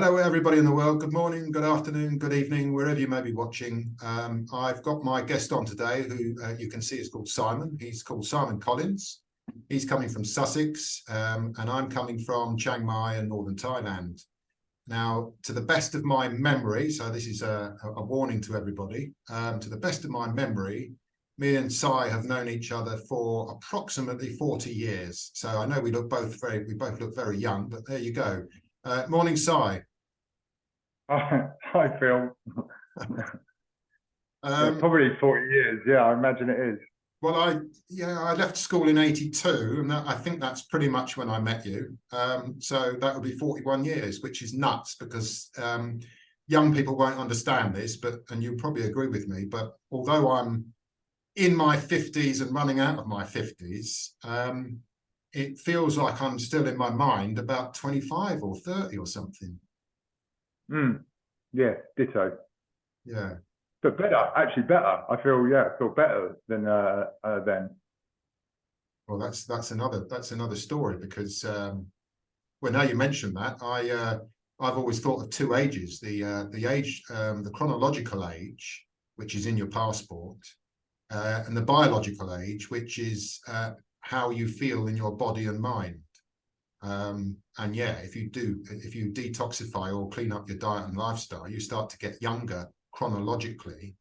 Hello, everybody in the world. Good morning, good afternoon, good evening, wherever you may be watching. I've got my guest on today, who you can see is called Simon. He's called Simon Collins. He's coming from Sussex, and I'm coming from Chiang Mai in northern Thailand. Now, to the best of my memory, so this is a warning to everybody, to the best of my memory, me and Sai have known each other for approximately 40 years. So I know we both look very young, but there you go. Morning, Sai. Hi, Phil. Yeah, probably 40 years. Yeah, I imagine it is. Well, I left school in '82, and I think that's pretty much when I met you. So that would be 41 years, which is nuts because young people won't understand this, and you'll probably agree with me. But although I'm in my 50s and running out of my 50s, it feels like I'm still in my mind about 25 or 30 or something. Yeah, ditto. Yeah. But actually better. I feel better than then. Well, that's another story because well, now you mention that, I've always thought of two ages: the age, the chronological age, which is in your passport, and the biological age, which is how you feel in your body and mind. And yeah, if you detoxify or clean up your diet and lifestyle, you start to get younger chronologically,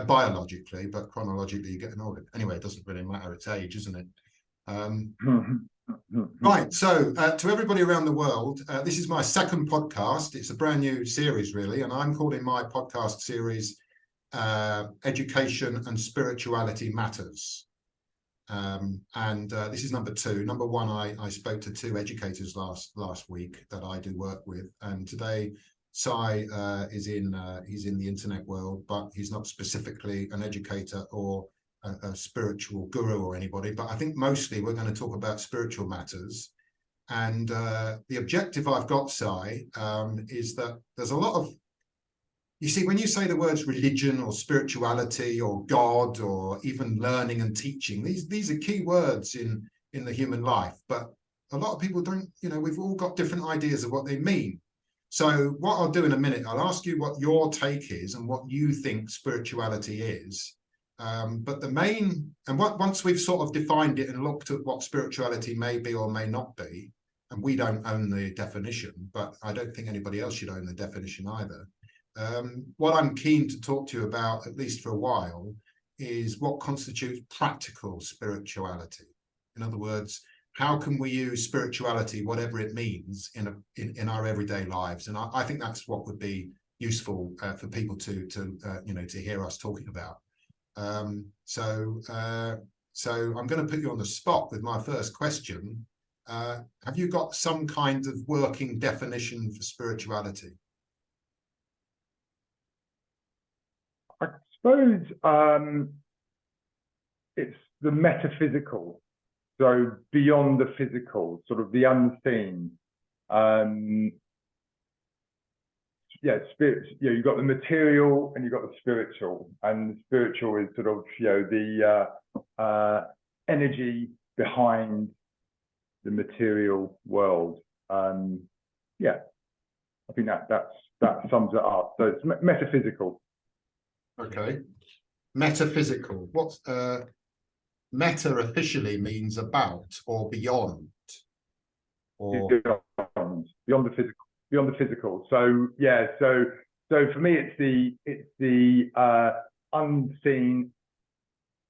biologically, but chronologically you get older. Anyway, it doesn't really matter, it's age, isn't it? Right, so to everybody around the world, this is my second podcast. It's a brand new series, really, and I'm calling my podcast series Education and Spirituality Matters. This is number two. Number one, I spoke to two educators last week that I do work with, and today Sai he's in the internet world, but he's not specifically an educator or a spiritual guru or anybody. But I think mostly we're going to talk about spiritual matters. And the objective I've got, Sai, is that there's a lot of, you see, when you say the words religion or spirituality or God or even learning and teaching, these are key words in the human life. But a lot of people don't, we've all got different ideas of what they mean. So what I'll do in a minute, I'll ask you what your take is and what you think spirituality is. But the main, and once we've sort of defined it and looked at what spirituality may be or may not be, and we don't own the definition, but I don't think anybody else should own the definition either. What I'm keen to talk to you about, at least for a while, is what constitutes practical spirituality. In other words, how can we use spirituality, whatever it means, in our everyday lives? And I think that's what would be useful for people to hear us talking about. So I'm going to put you on the spot with my first question. Have you got some kind of working definition for spirituality? I suppose it's the metaphysical, so beyond the physical, sort of the unseen. Spirit. You've got the material and you've got the spiritual, and the spiritual is sort of the energy behind the material world. I think that sums it up. So it's metaphysical. Okay, metaphysical. What's meta officially means about or beyond, or beyond the physical. So yeah, so for me, it's the unseen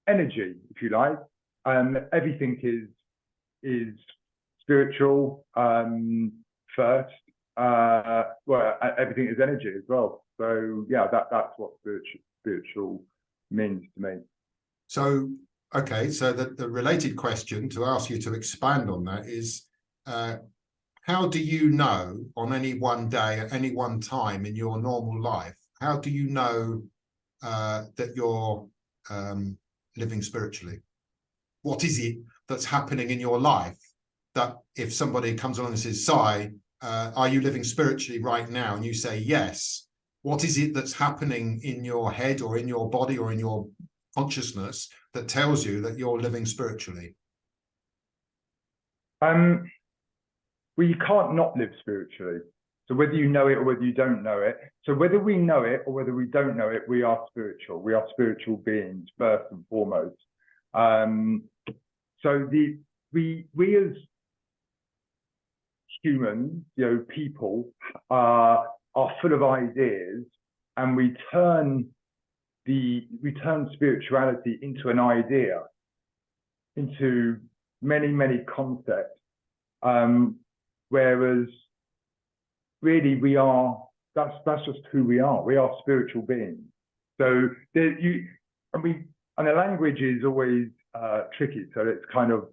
energy, if you like. Everything is spiritual first. Well, everything is energy as well. So yeah, that's what spiritual means to me. So okay, so the related question to ask you to expand on that is, how do you know on any one day at any one time in your normal life, how do you know that you're living spiritually? What is it that's happening in your life that if somebody comes along and says, Sai, are you living spiritually right now? And you say yes. What is it that's happening in your head or in your body or in your consciousness that tells you that you're living spiritually? Well, you can't not live spiritually. So whether you know it or whether you don't know it. So whether we know it or whether we don't know it, we are spiritual. We are spiritual beings first and foremost. So we as humans, people are full of ideas, and we turn spirituality into an idea, into many concepts, whereas really that's just who we are. We are spiritual beings. So the language is always tricky. So it's kind of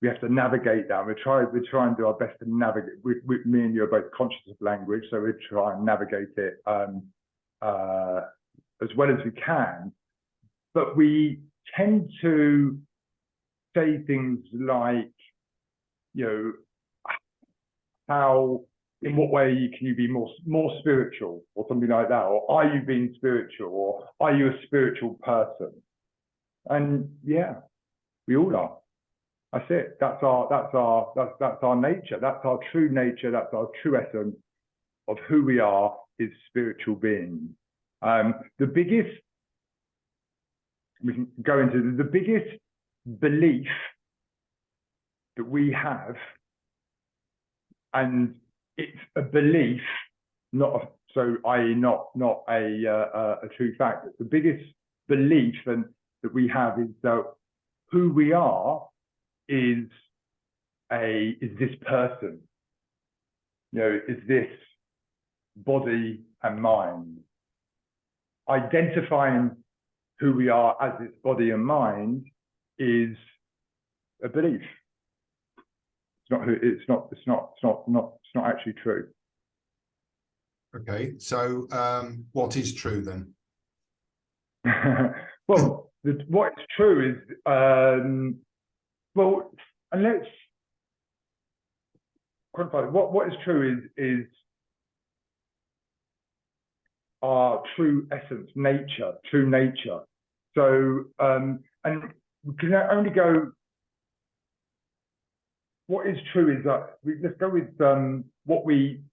we have to navigate that. We try and do our best to navigate. Me and you are both conscious of language, so we try and navigate it as well as we can. But we tend to say things like, in what way can you be more spiritual, or something like that, or are you being spiritual, or are you a spiritual person? And yeah, we all are. That's it. That's our nature. That's our true nature. That's our true essence of who we are, is spiritual beings. The biggest belief that we have, and it's a belief, not a true fact. The biggest belief that we have is that who we are is this person, is this body and mind. Identifying who we are as this body and mind is a belief. It's not actually true. Okay, so what is true then? Well, what is true is and let's quantify it. What is true is our true essence, true nature. So and we can only go. What is true is that let's go with what we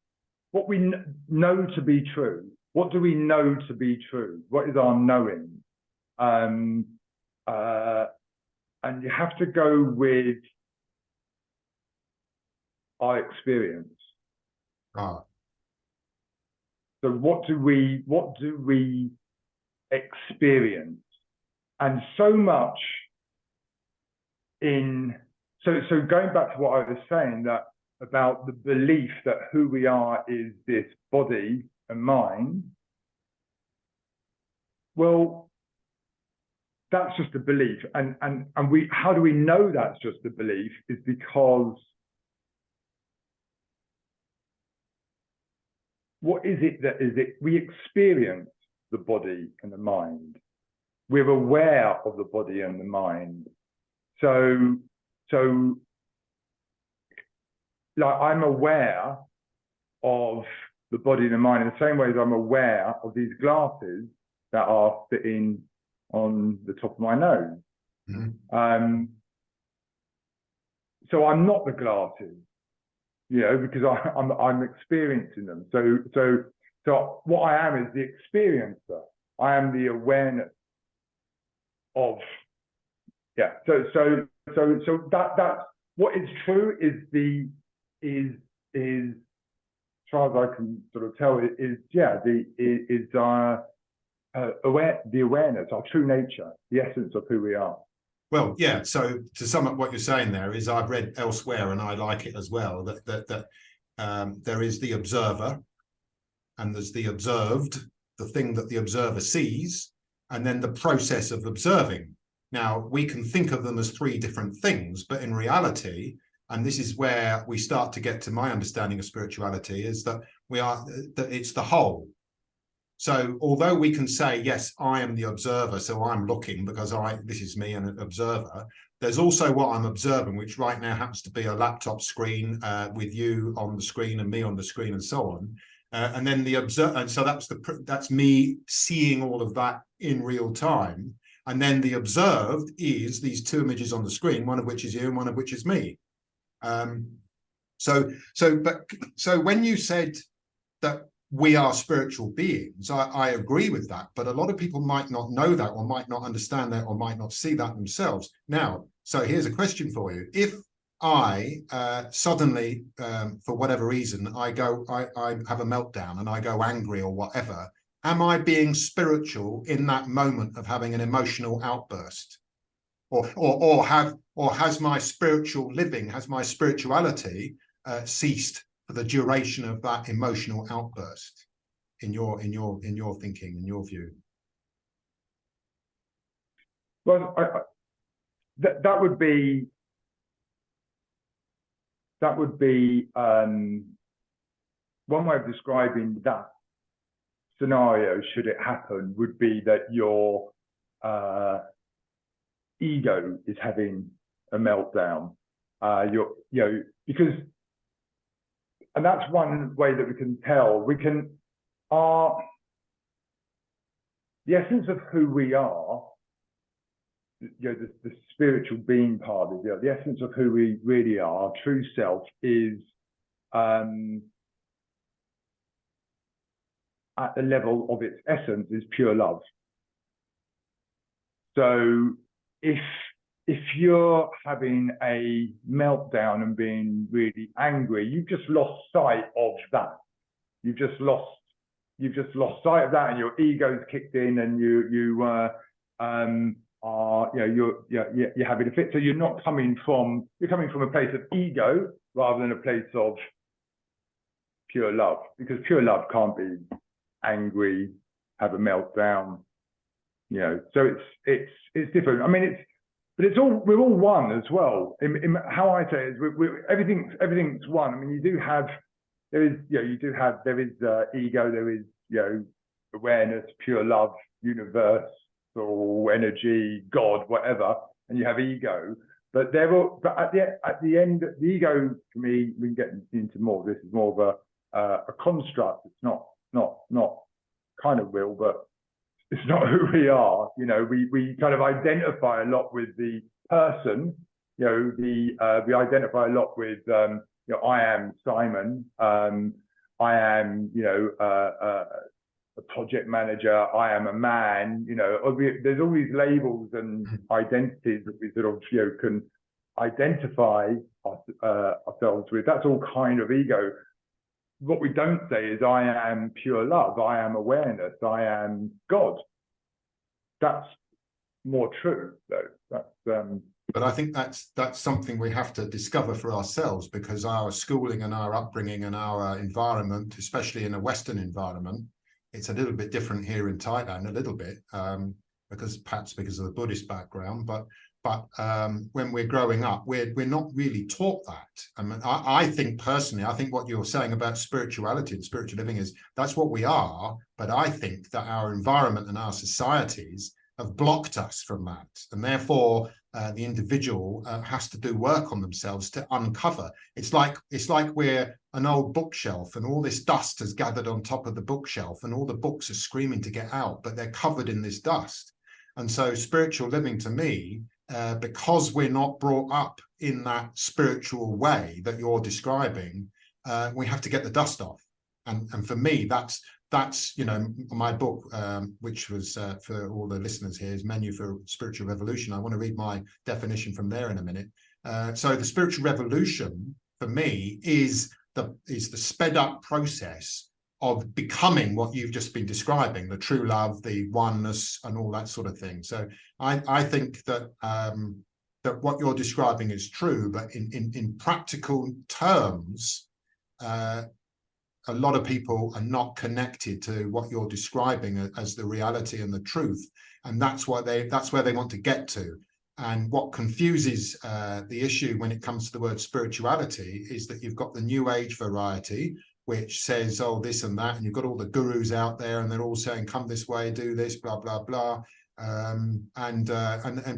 know to be true. What do we know to be true? What is our knowing? And you have to go with our experience. Ah. So what do we experience? And so much so going back to what I was saying, that about the belief that who we are is this body and mind. Well, that's just a belief, and how do we know that's just a belief? Is because what is it that is it? We experience the body and the mind. We're aware of the body and the mind. So like I'm aware of the body and the mind in the same way as I'm aware of these glasses that are sitting on the top of my nose. Mm-hmm. So I'm not the glasses, because I'm experiencing them. So what I am is the experiencer. I am the awareness of, yeah. So that's what is true is as far as I can sort of tell, the awareness, our true nature, the essence of who we are. Well, yeah. So to sum up what you're saying there is, I've read elsewhere, and I like it as well, that there is the observer, and there's the observed, the thing that the observer sees, and then the process of observing. Now, we can think of them as three different things, but in reality, and this is where we start to get to my understanding of spirituality, is that it's the whole. So although we can say, yes, I am the observer, so I'm looking because this is me, an observer, there's also what I'm observing, which right now happens to be a laptop screen with you on the screen and me on the screen and so on. And then and so that's me seeing all of that in real time. And then the observed is these two images on the screen, one of which is you and one of which is me. So when you said that we are spiritual beings, I agree with that, but a lot of people might not know that, or might not understand that, or might not see that themselves. Now, so here's a question for you. If I suddenly, for whatever reason, I have a meltdown and I go angry or whatever, am I being spiritual in that moment of having an emotional outburst? Or has my spiritual living, has my spirituality ceased for the duration of that emotional outburst, in your thinking, in your view? Well, that would be one way of describing that scenario, should it happen, would be that your ego is having a meltdown. Because, and that's one way that we can tell. The essence of who we are, the spiritual being part of it, the essence of who we really are, our true self, is at the level of its essence is pure love. So if you're having a meltdown and being really angry, you've just lost sight of that. You've just lost sight of that, and your ego's kicked in, and you're having a fit. So you're coming from a place of ego rather than a place of pure love, because pure love can't be angry, have a meltdown, so it's different. I mean, we're all one as well. In how I say it is, everything's one. I mean, there is ego, there is awareness, pure love, universal energy, God, whatever, and you have ego. But at the end, the ego, for me, we can get into more. This is more of a construct. It's not kind of real, but it's not who we are. We kind of identify a lot with the person. We identify a lot with I am Simon. I am a project manager. I am a man. There's all these labels and identities that we sort of can identify ourselves with. That's all kind of ego. What we don't say is I am pure love, I am awareness, I am God. That's more true, though. But I think that's something we have to discover for ourselves, because our schooling and our upbringing and our environment, especially in a Western environment, it's a little bit different here in Thailand, a little bit, perhaps because of the Buddhist background, but when we're growing up, we're not really taught that. I mean, I think personally, I think what you're saying about spirituality and spiritual living is that's what we are, but I think that our environment and our societies have blocked us from that, and therefore the individual has to do work on themselves to uncover. It's like we're an old bookshelf, and all this dust has gathered on top of the bookshelf, and all the books are screaming to get out, but they're covered in this dust. And so spiritual living, to me, because we're not brought up in that spiritual way that you're describing, we have to get the dust off. And for me, that's my book, which was for all the listeners here, is Menu for Spiritual Revolution. I want to read my definition from there in a minute. So the spiritual revolution for me is the sped up process of becoming what you've just been describing, the true love, the oneness, and all that sort of thing. So I think that that what you're describing is true, but in practical terms, a lot of people are not connected to what you're describing as the reality and the truth, and that's where they want to get to. And what confuses the issue when it comes to the word spirituality is that you've got the New Age variety, which says, oh, this and that, and you've got all the gurus out there, and they're all saying, come this way, do this, blah, blah, blah. And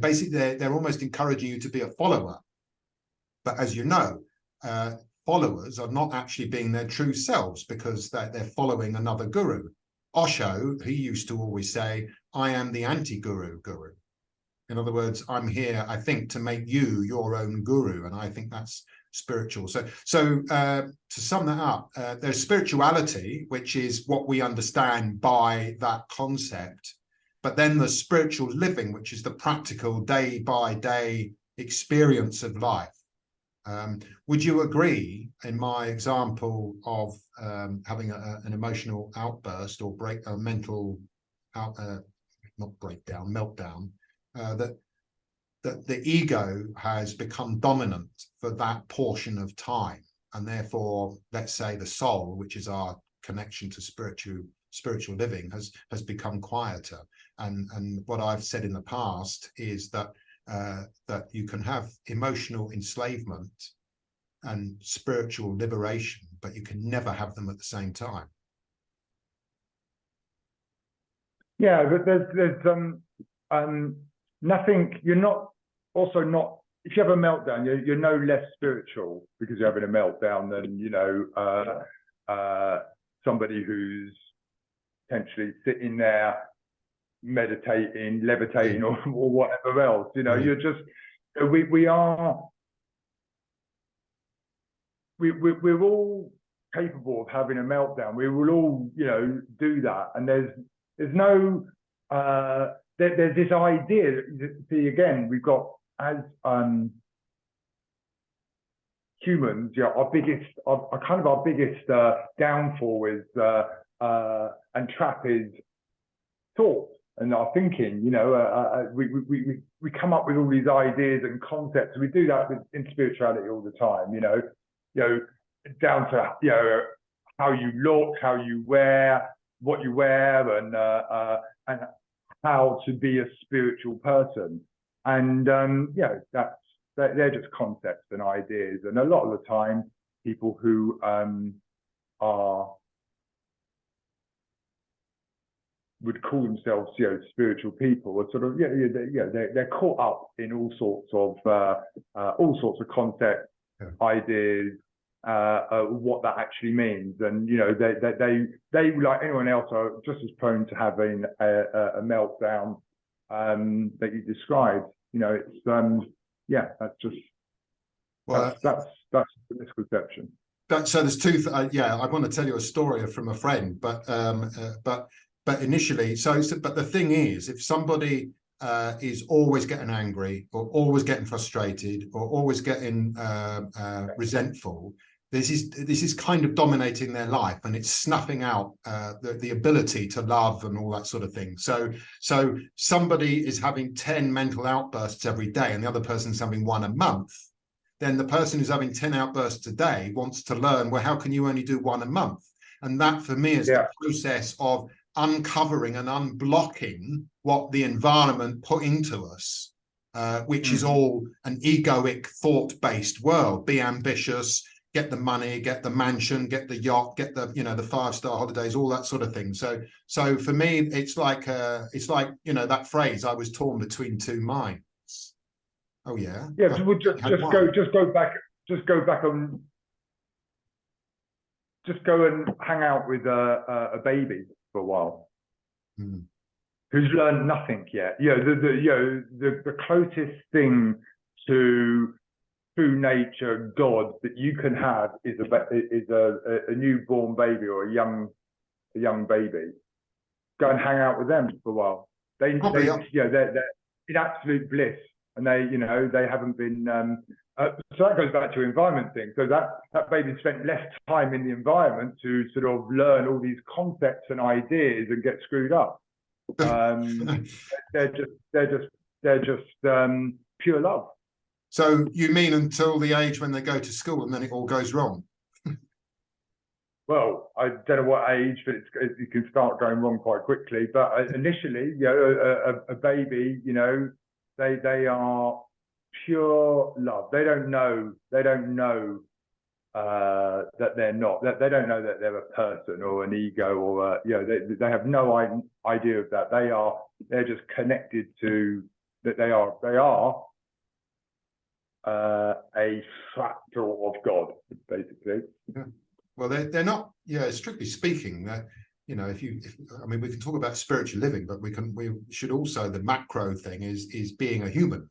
basically they're almost encouraging you to be a follower. But as you know, followers are not actually being their true selves, because they're following another guru. Osho, he used to always say, I am the anti-guru guru. In other words, I'm here, I think, to make you your own guru. And I think that's spiritual. So to sum that up, there's spirituality, which is what we understand by that concept, but then the spiritual living, which is the practical day by day experience of life. Would you agree in my example of having an emotional outburst or meltdown, that the ego has become dominant for that portion of time, and therefore, let's say the soul, which is our connection to spiritual living, has become quieter? And what I've said in the past is that that you can have emotional enslavement and spiritual liberation, but you can never have them at the same time. Yeah, but there's nothing. You're not if you have a meltdown, you're no less spiritual because you're having a meltdown than somebody who's potentially sitting there meditating, levitating, or whatever else. You're just we're all capable of having a meltdown. We will all do that, and there's no there's this idea. See, again, we've got as humans, our biggest downfall is and trap is thought and our thinking. We come up with all these ideas and concepts. We do that in spirituality all the time. Down to how you look, how you wear, what you wear, and how to be a spiritual person. And they're just concepts and ideas. And a lot of the time, people who would call themselves spiritual people are sort of they're caught up in all sorts of concepts, ideas, what that actually means. And they like anyone else are just as prone to having a meltdown that you described. It's that's just that's the misconception. So there's two. I want to tell you a story from a friend, but initially, but the thing is, if somebody is always getting angry or always getting frustrated or always getting resentful, this is kind of dominating their life, and it's snuffing out the ability to love and all that sort of thing. So somebody is having 10 mental outbursts every day and the other person's having one a month. Then the person who's having 10 outbursts a day wants to learn, well, how can you only do one a month? And that for me is the process of uncovering and unblocking what the environment put into us, which is all an egoic, thought-based world. Be ambitious, get the money, get the mansion, get the yacht, get the the 5-star holidays, all that sort of thing. So for me, it's like that phrase, I was torn between two minds. Oh yeah. Yeah, we'll just go and hang out with a baby for a while, who's learned nothing yet. The closest thing to true nature, God, that you can have is a newborn baby or a young baby. Go and hang out with them for a while. They're in absolute bliss, and they haven't been. So that goes back to environment thing. So that baby spent less time in the environment to sort of learn all these concepts and ideas and get screwed up. They're just pure love. So you mean until the age when they go to school and then it all goes wrong? Well, I don't know what age, but it can start going wrong quite quickly. But initially, a baby, they are pure love. They don't know that they're not. They don't know that they're a person or an ego or they have no idea of that. They're just connected to that. They are a fractal of God, basically. Yeah. Well, they're not. Yeah, strictly speaking, we can talk about spiritual living, but we should also, the macro thing is being a human.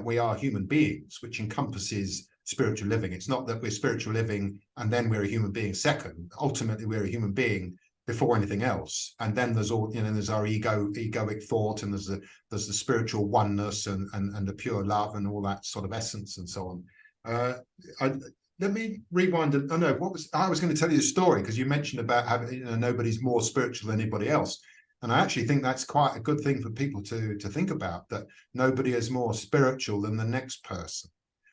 We are human beings, which encompasses spiritual living. It's not that we're spiritual living and then we're a human being second. Ultimately, we're a human being before anything else. And then there's all, you know, there's our egoic thought, and there's the spiritual oneness and the pure love and all that sort of essence and so on. Let me rewind. Oh no, I was going to tell you a story, because you mentioned about having, you know, nobody's more spiritual than anybody else. And I actually think that's quite a good thing for people to think about, that nobody is more spiritual than the next person,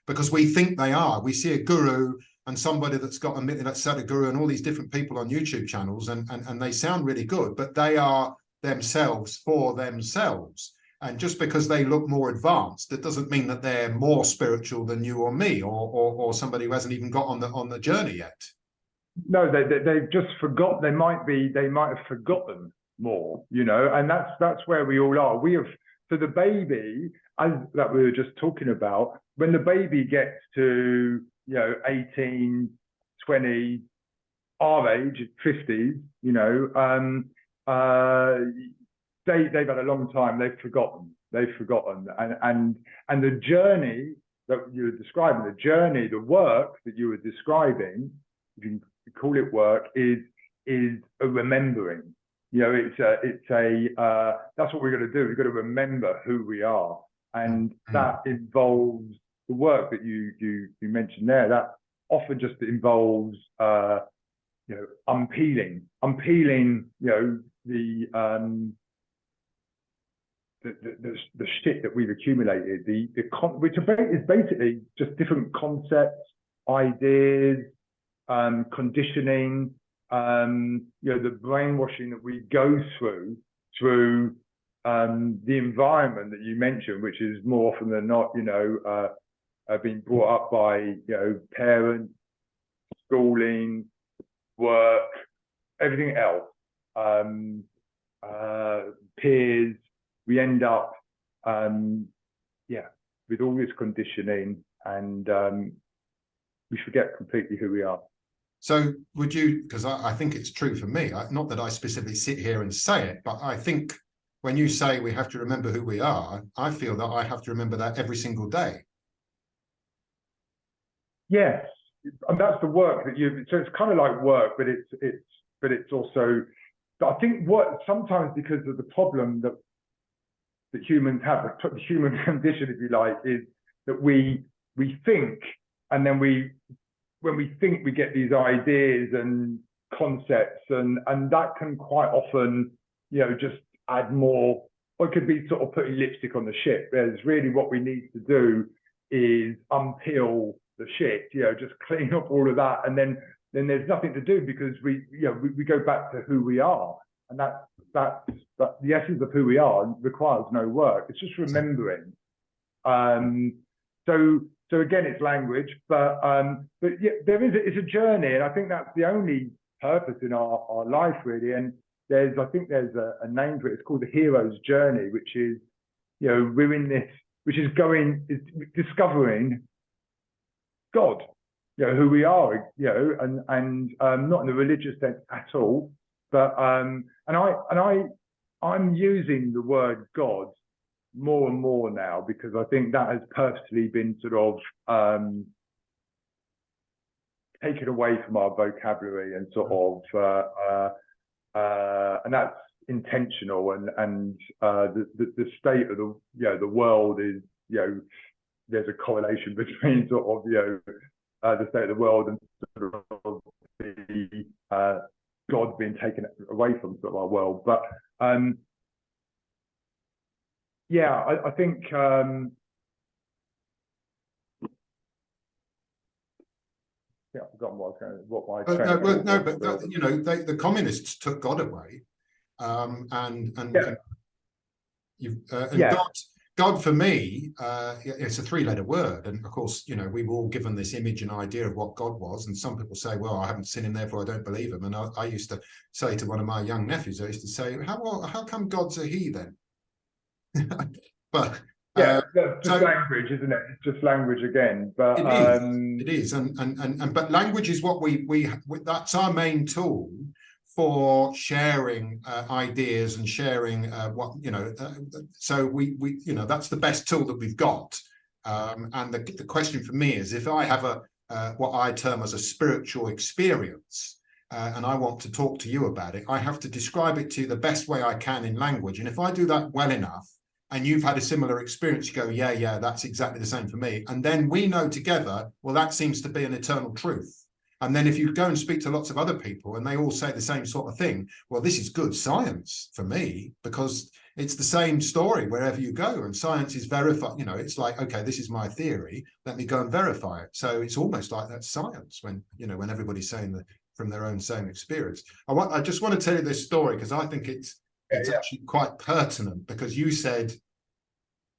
because we think they are. We see a guru and somebody that's got a, let's say, a guru and all these different people on YouTube channels, and they sound really good, but they are themselves for themselves. And just because they look more advanced, that doesn't mean that they're more spiritual than you or me, or somebody who hasn't even got on the journey yet. No, they've just forgot. They might have forgotten more, you know, and that's where we all are. We have, so the baby, as that we were just talking about, when the baby gets to, you know, 18, 20, our age, 50s, you know, they've had a long time. They've forgotten, and the journey that you were describing, the work that you were describing, if you can call it work, is a remembering. You know, that's what we're going to do. We've got to remember who we are, and that involves the work that you mentioned there. That often just involves, you know, unpeeling, you know, the shit that we've accumulated, which is basically just different concepts, ideas, conditioning, you know, the brainwashing that we go through the environment that you mentioned, which is more often than not, you know, being brought up by, you know, parents, schooling, work, everything else, peers. We end up, yeah, with all this conditioning, and we forget completely who we are. So would you, because I think it's true for me, not that I specifically sit here and say it, but I think when you say we have to remember who we are, I feel that I have to remember that every single day. Yes, and that's the work that you, so it's kind of like work, but it's also, I think what sometimes, because of the problem that humans have, the human condition, if you like, is that we think, and then when we think, we get these ideas and concepts, and that can quite often, you know, just add more, or it could be sort of putting lipstick on the shit. Whereas really what we need to do is unpeel the shit, you know, just clean up all of that, and then there's nothing to do, because we go back to who we are, and that's the essence of who we are requires no work. It's just remembering. So again, it's language, but yeah, it's a journey, and I think that's the only purpose in our life, really. And I think there's a name for it. It's called the hero's journey, which is, you know, we're in this, which is discovering God, you know, who we are, you know, and not in a religious sense at all, but and I'm using the word God more and more now, because I think that has purposely been sort of taken away from our vocabulary, and sort of and that's intentional, and the state of the, you know, the world is, you know, there's a correlation between sort of, you know, the state of the world and sort of the God being taken away from sort of our world. But yeah, I think yeah, I've forgotten what I was going to. No, but you know, the communists took God away, and yeah. God for me, it's a three-letter word, and of course, you know, we were all given this image and idea of what God was, and some people say, well, I haven't seen him, therefore I don't believe him. And I used to say to one of my young nephews, I used to say, how come God's a he then? But yeah, that's just language, isn't it? It's just language again. But it is, and but language is what we that's our main tool for sharing ideas and sharing what, you know, so we you know, that's the best tool that we've got. And the question for me is, if I have what I term as a spiritual experience, and I want to talk to you about it, I have to describe it to you the best way I can in language. And if I do that well enough, and you've had a similar experience, you go, yeah, that's exactly the same for me. And then we know together, well, that seems to be an eternal truth. And then if you go and speak to lots of other people and they all say the same sort of thing, well, this is good science for me, because it's the same story wherever you go. And science is verified. You know, it's like, okay, this is my theory. Let me go and verify it. So it's almost like that's science when, you know, when everybody's saying that from their own same experience. I just want to tell you this story because I think it's actually quite pertinent, because you said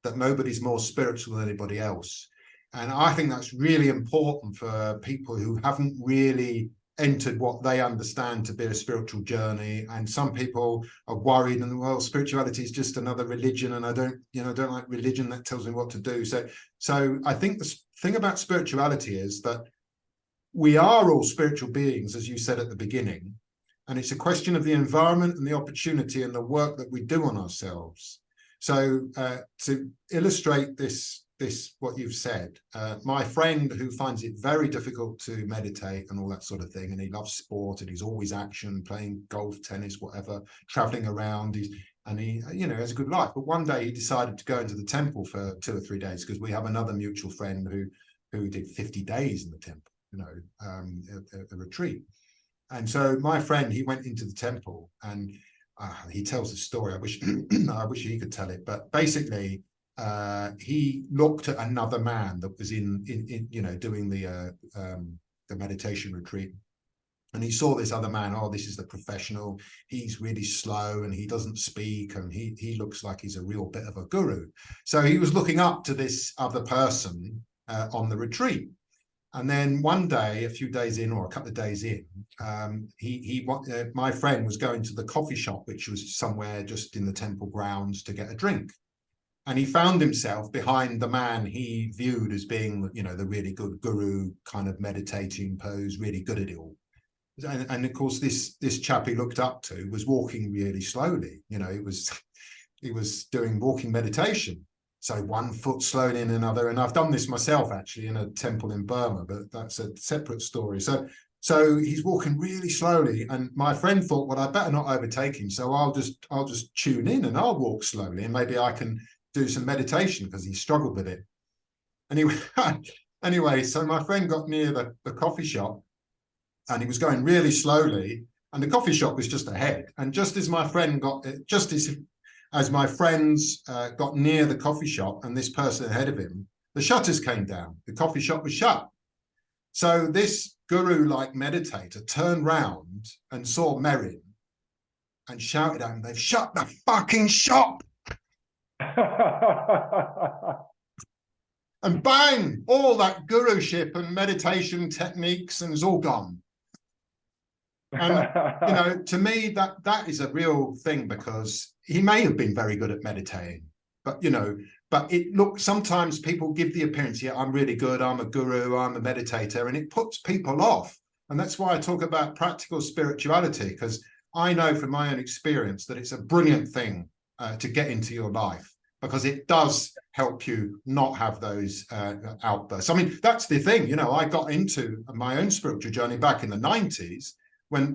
that nobody's more spiritual than anybody else. And I think that's really important for people who haven't really entered what they understand to be a spiritual journey. And some people are worried and, well, spirituality is just another religion, and I don't like religion that tells me what to do. So I think the thing about spirituality is that we are all spiritual beings, as you said at the beginning, and it's a question of the environment and the opportunity and the work that we do on ourselves. So to illustrate this what you've said, my friend who finds it very difficult to meditate and all that sort of thing, and he loves sport and he's always action, playing golf, tennis, whatever, traveling around, and he you know, has a good life. But one day he decided to go into the temple for 2 or 3 days, because we have another mutual friend who did 50 days in the temple, you know, a retreat. And so my friend, he went into the temple, and he tells the story. I wish he could tell it, but basically he looked at another man that was in you know, doing the meditation retreat, and he saw this other man. Oh, this is the professional. He's really slow and he doesn't speak, and he looks like he's a real bit of a guru. So he was looking up to this other person on the retreat. And then one day, a few days in, or a couple of days in, my friend was going to the coffee shop, which was somewhere just in the temple grounds, to get a drink. And he found himself behind the man he viewed as being, you know, the really good guru, kind of meditating pose, really good at it all. And of course, this chap he looked up to was walking really slowly. You know, he was doing walking meditation. So one foot slowly in another. And I've done this myself, actually, in a temple in Burma, but that's a separate story. So he's walking really slowly, and my friend thought, well, I better not overtake him. So I'll just tune in and I'll walk slowly, and maybe I can do some meditation, because he struggled with it. Anyway, so my friend got near the coffee shop, and he was going really slowly, and the coffee shop was just ahead. And just as my friend as my friends got near the coffee shop and this person ahead of him, the shutters came down. The coffee shop was shut. So this guru-like meditator turned round and saw Merin and shouted at him, "They've shut the fucking shop!" And bang, all that guruship and meditation techniques, and it's all gone. And, you know, to me, that is a real thing, because he may have been very good at meditating, but, you know, sometimes people give the appearance, yeah, I'm really good, I'm a guru, I'm a meditator, and it puts people off. And that's why I talk about practical spirituality, because I know from my own experience that it's a brilliant thing to get into your life, because it does help you not have those outbursts. I mean, that's the thing, you know, I got into my own spiritual journey back in the 90s,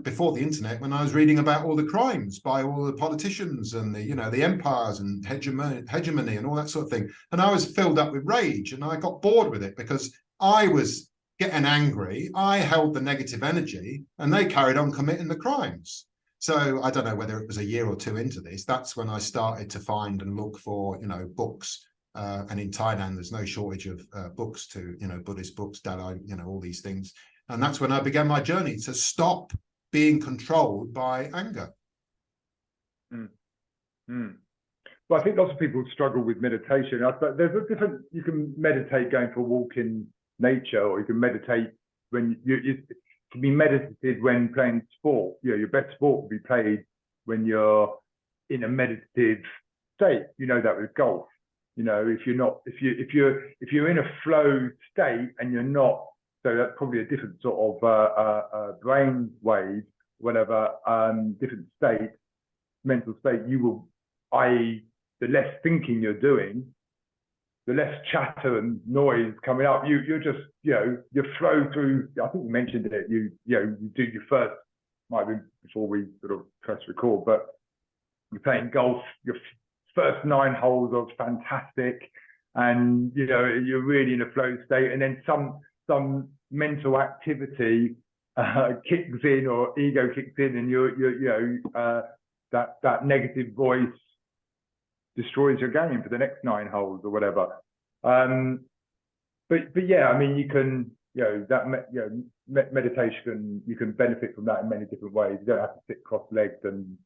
before the internet, when I was reading about all the crimes by all the politicians and the empires and hegemony and all that sort of thing. And I was filled up with rage, and I got bored with it, because I was getting angry. I held the negative energy, and they carried on committing the crimes. So I don't know whether it was a year or two into this, that's when I started to find and look for, you know, books. And in Thailand, there's no shortage of books to, you know, Buddhist books, Dalai, you know, all these things. And that's when I began my journey to stop being controlled by anger. Well, I think lots of people struggle with meditation. There's a different, you can meditate going for a walk in nature, or you can meditate when it can be meditated when playing sport. You know, your best sport will be played when you're in a meditative state. You know that with golf. You know, if you're in a flow state and you're not, so that's probably a different sort of brain wave, whatever, different state, mental state. You will, i.e., the less thinking you're doing, the less chatter and noise coming up. You're just, you flow through. I think you mentioned it. You do your first, might be before we sort of press record, but you're playing golf. Your first 9 holes are fantastic, and you're really in a flow state. And then some mental activity kicks in, or ego kicks in, and that negative voice destroys your game for the next 9 holes or whatever. But yeah, I mean, you can, meditation, you can benefit from that in many different ways. You don't have to sit cross-legged and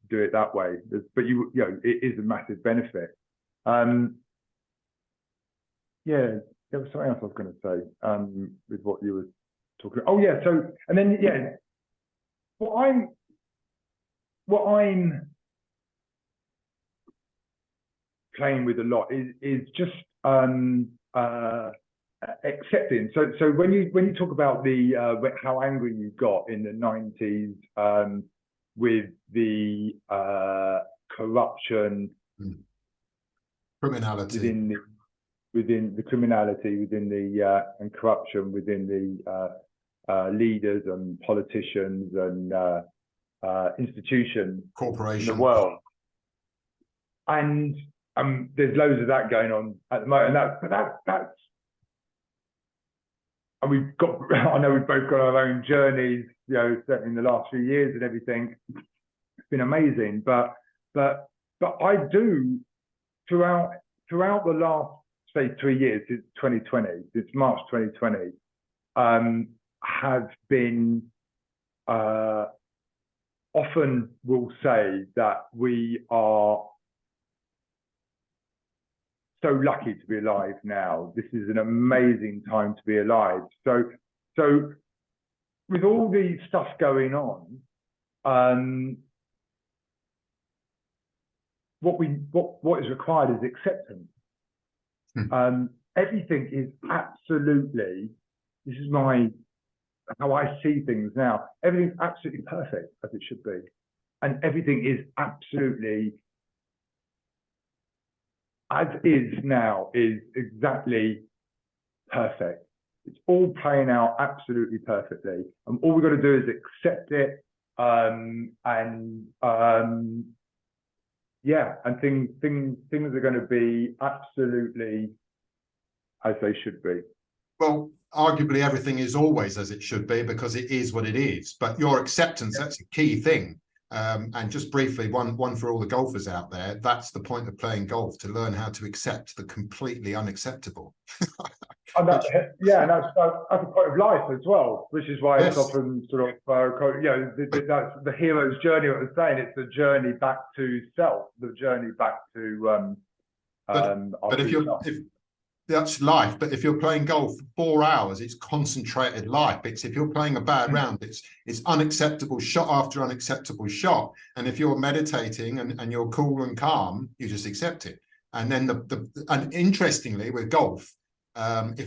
do it that way. But it is a massive benefit. Yeah, there was something else I was going to say with what you were talking about. Oh yeah, so, and then what I'm playing with a lot is just accepting. So when you talk about the how angry you got in the 90s with the corruption, criminality within the criminality, within the and corruption within the leaders and politicians and institutions, corporations in the world, and there's loads of that going on at the moment. And that's and we've got. I know we've both got our own journeys, certainly in the last few years and everything. It's been amazing, but I do throughout the last, say, 3 years, since 2020, since March 2020, have been often will say that we are so lucky to be alive now. This is an amazing time to be alive. So with all the stuff going on, what is required is acceptance. Everything is absolutely, this is how I see things now. Everything's absolutely perfect as it should be. And everything is absolutely, as is now, is exactly perfect. It's all playing out absolutely perfectly. And all we've got to do is accept it. And things are going to be absolutely as they should be. Well, arguably everything is always as it should be because it is what it is. But your acceptance, that's a key thing. And just briefly, one for all the golfers out there, that's the point of playing golf, to learn how to accept the completely unacceptable. And that's a point of life as well, which is why it's often sort of, that's the hero's journey. What I was saying, it's the journey back to self, the journey back to. But that's life. But if you're playing golf for 4 hours, it's concentrated life. If you're playing a bad round, it's unacceptable shot after unacceptable shot. And if you're meditating and you're cool and calm, you just accept it. And then and interestingly, with golf, and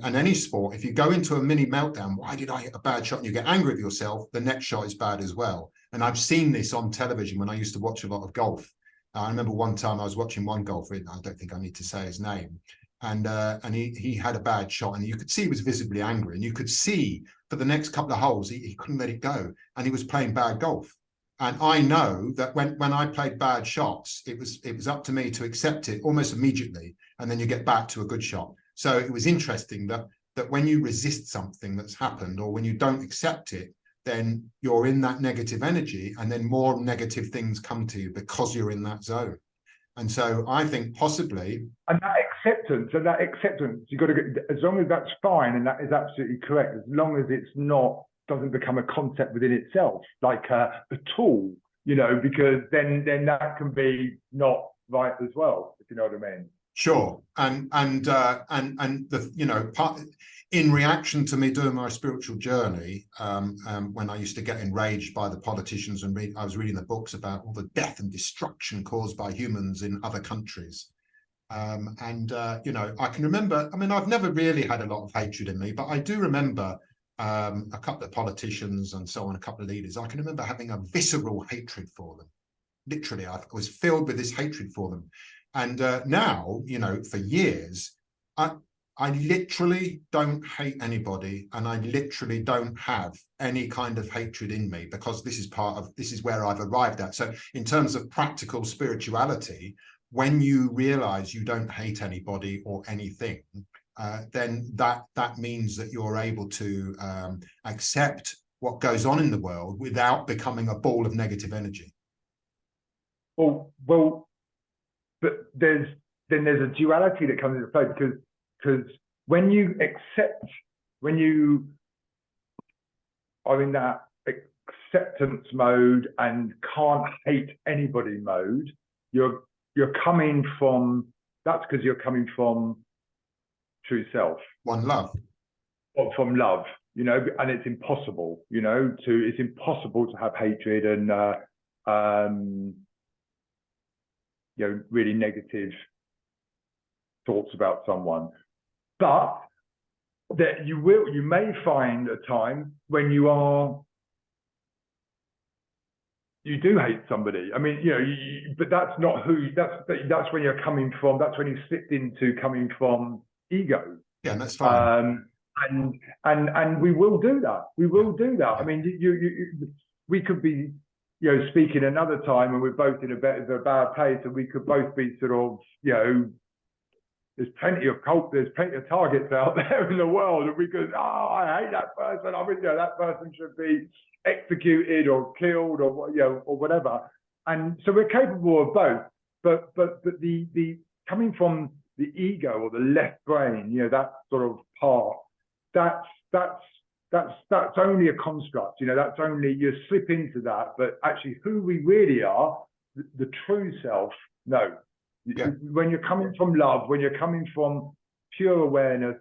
any sport, if you go into a mini meltdown, why did I hit a bad shot, and you get angry with yourself, the next shot is bad as well. And I've seen this on television when I used to watch a lot of golf. I remember one time I was watching one golfer, I don't think I need to say his name, and he had a bad shot, and you could see he was visibly angry, and you could see for the next couple of holes he couldn't let it go, and he was playing bad golf. And I know that when I played bad shots, it was up to me to accept it almost immediately, and then you get back to a good shot. So it was interesting that when you resist something that's happened, or when you don't accept it, then you're in that negative energy, and then more negative things come to you because you're in that zone. And so I think possibly, and that acceptance, you've got to get, as long as that's fine and that is absolutely correct, as long as it's doesn't become a concept within itself, like a tool, because then that can be not right as well, if you know what I mean. Sure. And the part in reaction to me doing my spiritual journey, when I used to get enraged by the politicians and I was reading the books about all the death and destruction caused by humans in other countries. I can remember, I've never really had a lot of hatred in me, but I do remember a couple of politicians and so on, a couple of leaders. I can remember having a visceral hatred for them. Literally, I was filled with this hatred for them. And now, you know, for years, I literally don't hate anybody, and I literally don't have any kind of hatred in me, because this is where I've arrived at. So in terms of practical spirituality, when you realize you don't hate anybody or anything, then that means that you're able to accept what goes on in the world without becoming a ball of negative energy. Well, but there's a duality that comes into play, because when you are in that acceptance mode and can't hate anybody mode, you're coming from, that's because you're coming from true self, one love, or from love, you know. And it's impossible, you know, it's impossible to have hatred and you know, really negative thoughts about someone. But that you may find a time when you do hate somebody. I mean, you know, but that's not that's when you're coming from. That's when you slipped into coming from ego. Yeah, and that's fine. And we will do that. We will do that. I mean, we could be, you know, speaking another time, and we're both in a bit of a bad place, and we could both be sort of, you know, there's plenty of targets out there in the world, and we could, I hate that person. I mean, you know, that person should be executed or killed, or, you know, or whatever. And so we're capable of both. But the coming from the ego or the left brain, you know, that sort of part, that's only a construct. You know, that's only, you slip into that. But actually, who we really are, the true self, no. Yeah. When you're coming from love, when you're coming from pure awareness,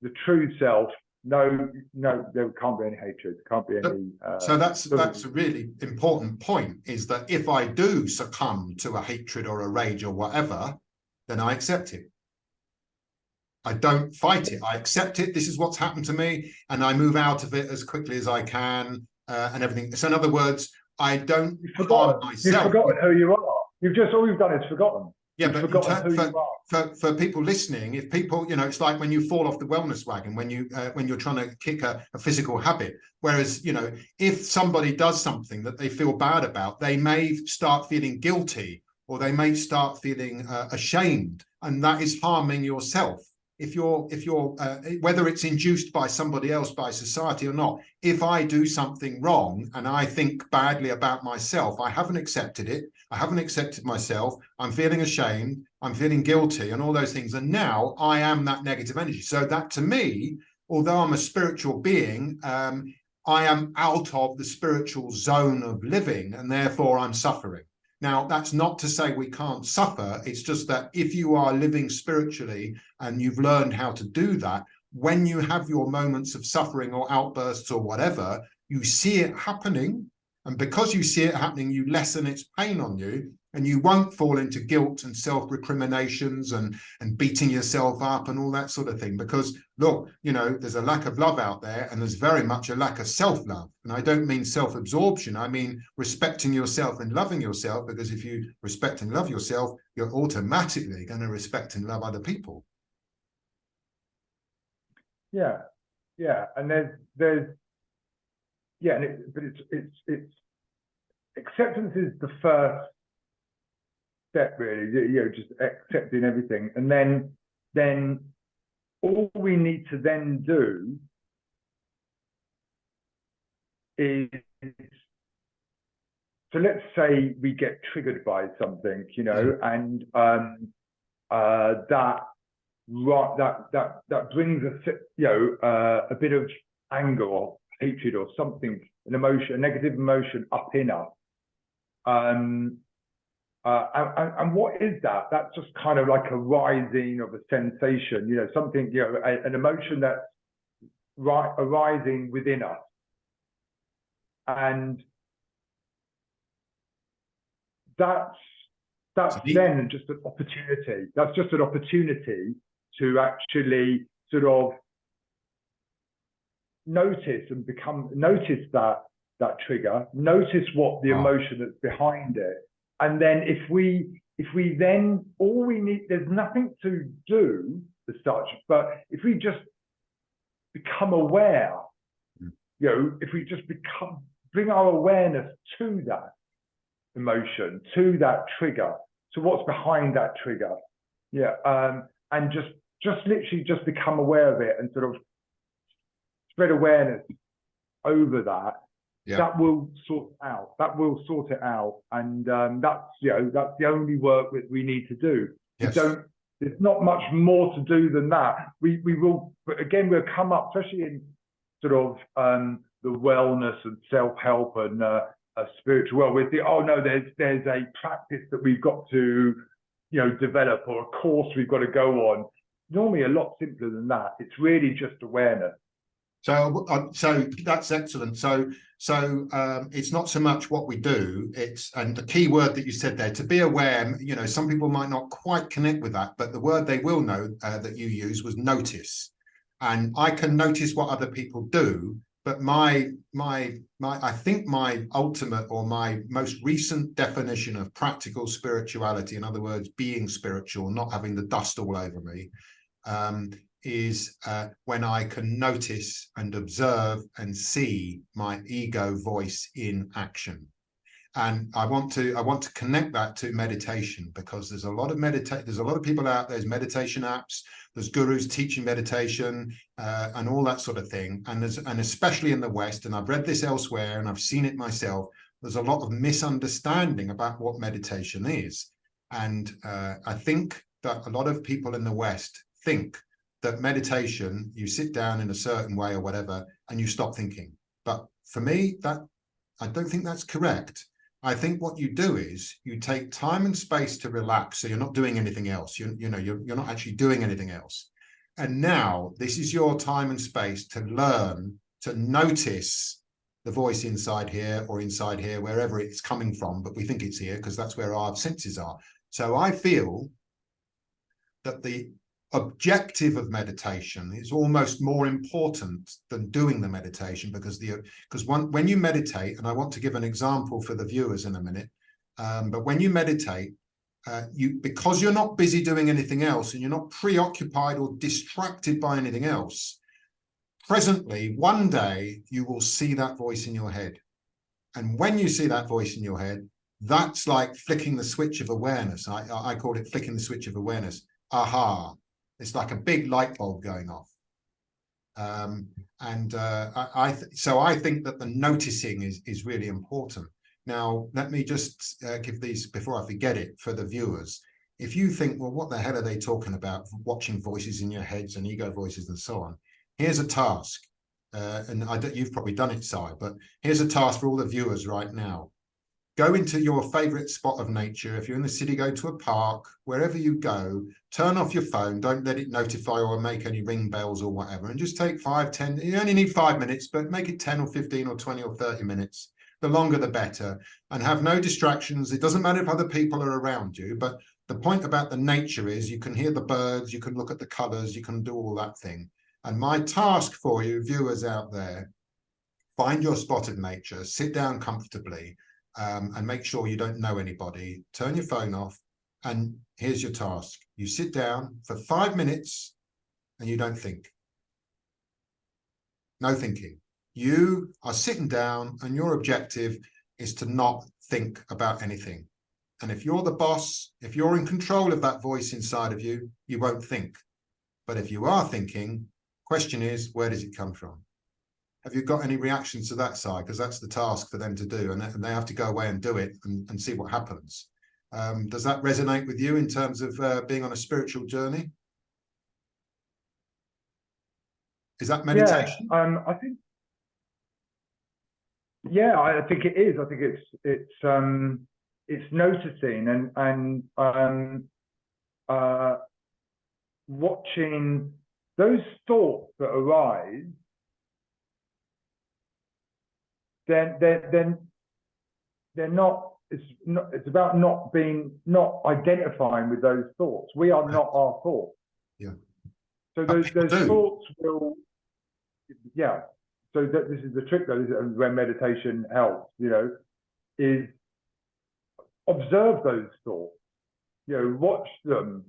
the true self, no, there can't be any hatred. There can't be any. So that's a really important point, is that if I do succumb to a hatred or a rage or whatever, then I accept it. I don't fight it. I accept it. This is what's happened to me, and I move out of it as quickly as I can, and everything. So in other words, I don't harm myself. You've forgotten who you are. All you've done is forgotten. Yeah, but for people listening, if people, you know, it's like when you fall off the wellness wagon, when you're trying to kick a physical habit. Whereas, you know, if somebody does something that they feel bad about, they may start feeling guilty, or they may start feeling ashamed, and that is harming yourself. If you're whether it's induced by somebody else, by society or not, if I do something wrong and I think badly about myself, I haven't accepted it. I haven't accepted myself. I'm feeling ashamed. I'm feeling guilty, and all those things. And now I am that negative energy. So that, to me, although I'm a spiritual being, I am out of the spiritual zone of living, and therefore I'm suffering. Now, that's not to say we can't suffer. It's just that if you are living spiritually and you've learned how to do that, when you have your moments of suffering or outbursts or whatever, you see it happening. And because you see it happening, you lessen its pain on you, and you won't fall into guilt and self-recriminations and beating yourself up and all that sort of thing. Because, look, you know, there's a lack of love out there, and there's very much a lack of self-love. And I don't mean self-absorption. I mean respecting yourself and loving yourself, because if you respect and love yourself, you're automatically going to respect and love other people. Yeah, and there's yeah, but it's acceptance is the first step, really. You know, just accepting everything, and then all we need to then do is, so let's say we get triggered by something, you know, and that brings us, you know, a bit of anger or hatred or something, an emotion, a negative emotion up in us. And what is that? That's just kind of like a rising of a sensation, you know, something, you know, an emotion that's arising within us. And that's then just an opportunity. That's just an opportunity to actually sort of notice that trigger, notice what the emotion that's behind it. And then if we if we then, all we need, there's nothing to do as such, but if we just become aware, if we just bring our awareness to that emotion, to that trigger, to what's behind that trigger, and just literally just become aware of it and sort of spread awareness over that. That will sort out. That will sort it out, and that's the only work that we need to do. Yes. There's not much more to do than that. We will, but again, we'll come up, especially in sort of the wellness and self-help and spiritual world. We think, oh no, there's a practice that we've got to develop, or a course we've got to go on. Normally, a lot simpler than that. It's really just awareness. So that's excellent. So it's not so much what we do, and the key word that you said there, to be aware, some people might not quite connect with that, but the word they will know that you use was notice. And I can notice what other people do, but I think my ultimate, or my most recent definition of practical spirituality, in other words, being spiritual, not having the dust all over me, is when I can notice and observe and see my ego voice in action. And I want to connect that to meditation, because there's a lot of people out there. There's meditation apps, there's gurus teaching meditation, and all that sort of thing. And especially in the West, and I've read this elsewhere and I've seen it myself, there's a lot of misunderstanding about what meditation is. And I think that a lot of people in the West think that meditation, you sit down in a certain way or whatever, and you stop thinking. But for me, I don't think that's correct. I think what you do is you take time and space to relax, so you're not doing anything else. You're not actually doing anything else. And now this is your time and space to learn to notice the voice inside here or inside here, wherever it's coming from, but we think it's here because that's where our senses are. So I feel that the objective of meditation is almost more important than doing the meditation, because when you meditate, and I want to give an example for the viewers in a minute, but when you meditate, because you're not busy doing anything else and you're not preoccupied or distracted by anything else, presently one day you will see that voice in your head. And when you see that voice in your head, that's like flicking the switch of awareness. I call it flicking the switch of awareness. Aha. It's like a big light bulb going off. So I think that the noticing is really important. Now, let me just give these, before I forget it, for the viewers. If you think, well, what the hell are they talking about? Watching voices in your heads and ego voices and so on. Here's a task. You've probably done it, Si, but here's a task for all the viewers right now. Go into your favorite spot of nature. If you're in the city, go to a park, wherever you go, turn off your phone. Don't let it notify or make any ring bells or whatever. And just take 5, 10, you only need 5 minutes, but make it 10 or 15 or 20 or 30 minutes. The longer, the better. And have no distractions. It doesn't matter if other people are around you, but the point about the nature is you can hear the birds, you can look at the colors, you can do all that thing. And my task for you, viewers out there, find your spot of nature, sit down comfortably, and make sure you don't know anybody. Turn your phone off, and here's your task. You sit down for 5 minutes and you don't think. No thinking. You are sitting down and your objective is to not think about anything. And if you're the boss, if you're in control of that voice inside of you, you won't think. But if you are thinking, question is, where does it come from? Have you got any reactions to that side? Because that's the task for them to do, and they have to go away and do it and see what happens. Does that resonate with you in terms of being on a spiritual journey? Is that meditation? Yeah, I think. Yeah, I think it is. I think it's noticing and watching those thoughts that arise. Then they're not. It's about not identifying with those thoughts. We are not our thoughts. Yeah. So those thoughts will. Yeah. So this is the trick, though, where meditation helps. Is observe those thoughts. watch them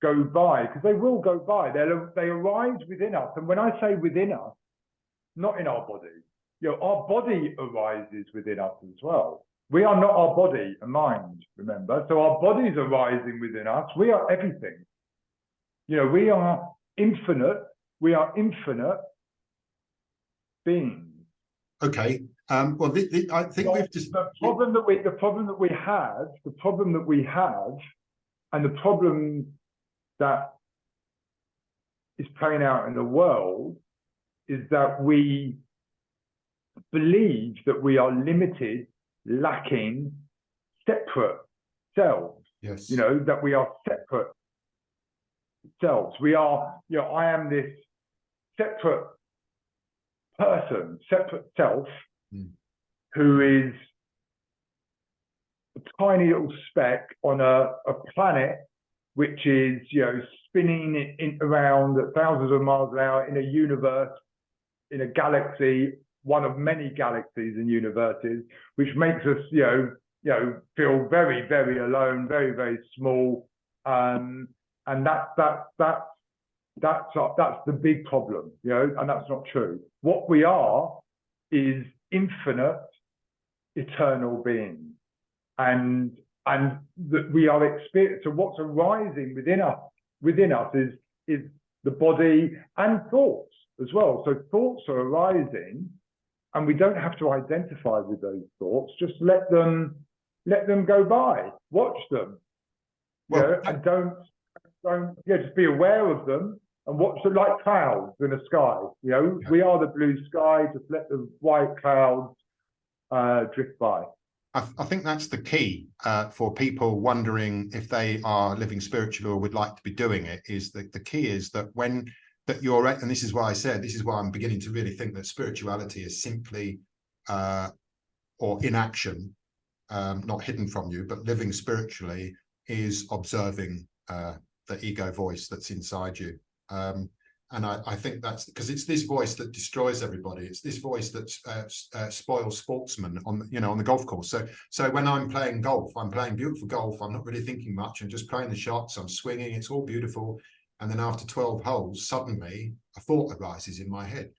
go by, because they will go by. They arise within us. And when I say within us, not in our body, our body arises within us as well. We are not our body and mind, remember? So our body's arising within us. We are everything. We are infinite. We are infinite beings. Okay. Well, I think we've just the problem that we have, and the problem that is playing out in the world is that we believe that we are limited, lacking, separate selves. Yes. That we are separate selves. We are, I am this separate person, separate self, who is a tiny little speck on a planet which is, spinning around at thousands of miles an hour in a universe, in a galaxy, one of many galaxies and universes, which makes us, feel very, very alone, very, very small, and that's the big problem, and that's not true. What we are is infinite, eternal beings, and that we are experiencing. So what's arising within us is the body and thoughts as well. So thoughts are arising, and we don't have to identify with those thoughts. Just let them go by. Watch them, and don't just be aware of them and watch them like clouds in the sky. We are the blue sky. Just let the white clouds drift by. I think that's the key for people wondering if they are living spiritually or would like to be doing it. Is that the key is that you're, and this is why I said, this is why I'm beginning to really think that spirituality is simply or inaction, not hidden from you, but living spiritually is observing the ego voice that's inside you. And I think that's because it's this voice that destroys everybody. It's this voice that spoils sportsmen on the golf course. So when I'm playing golf, I'm playing beautiful golf. I'm not really thinking much. I'm just playing the shots. I'm swinging. It's all beautiful. And then after 12 holes, suddenly a thought arises in my head.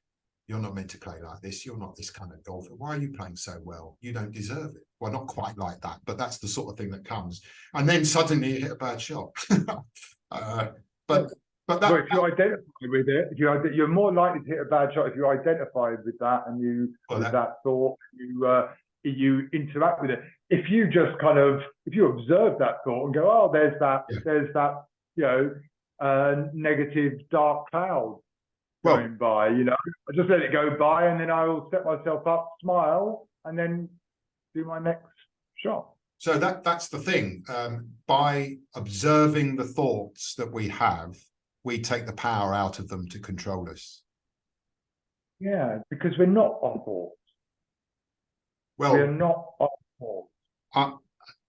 You're not meant to play like this. You're not this kind of golfer. Why are you playing so well? You don't deserve it. Well, not quite like that, but that's the sort of thing that comes. And then suddenly you hit a bad shot. But if you identify with it, you're more likely to hit a bad shot if you identify with that and that thought, you interact with it. If you just if you observe that thought and go, oh, there's that, negative dark cloud going by, I just let it go by, and then I will set myself up, smile, and then do my next shot. So that's the thing. By observing the thoughts that we have, we take the power out of them to control us. Yeah, because we're not our thoughts. Well, we're not our thoughts.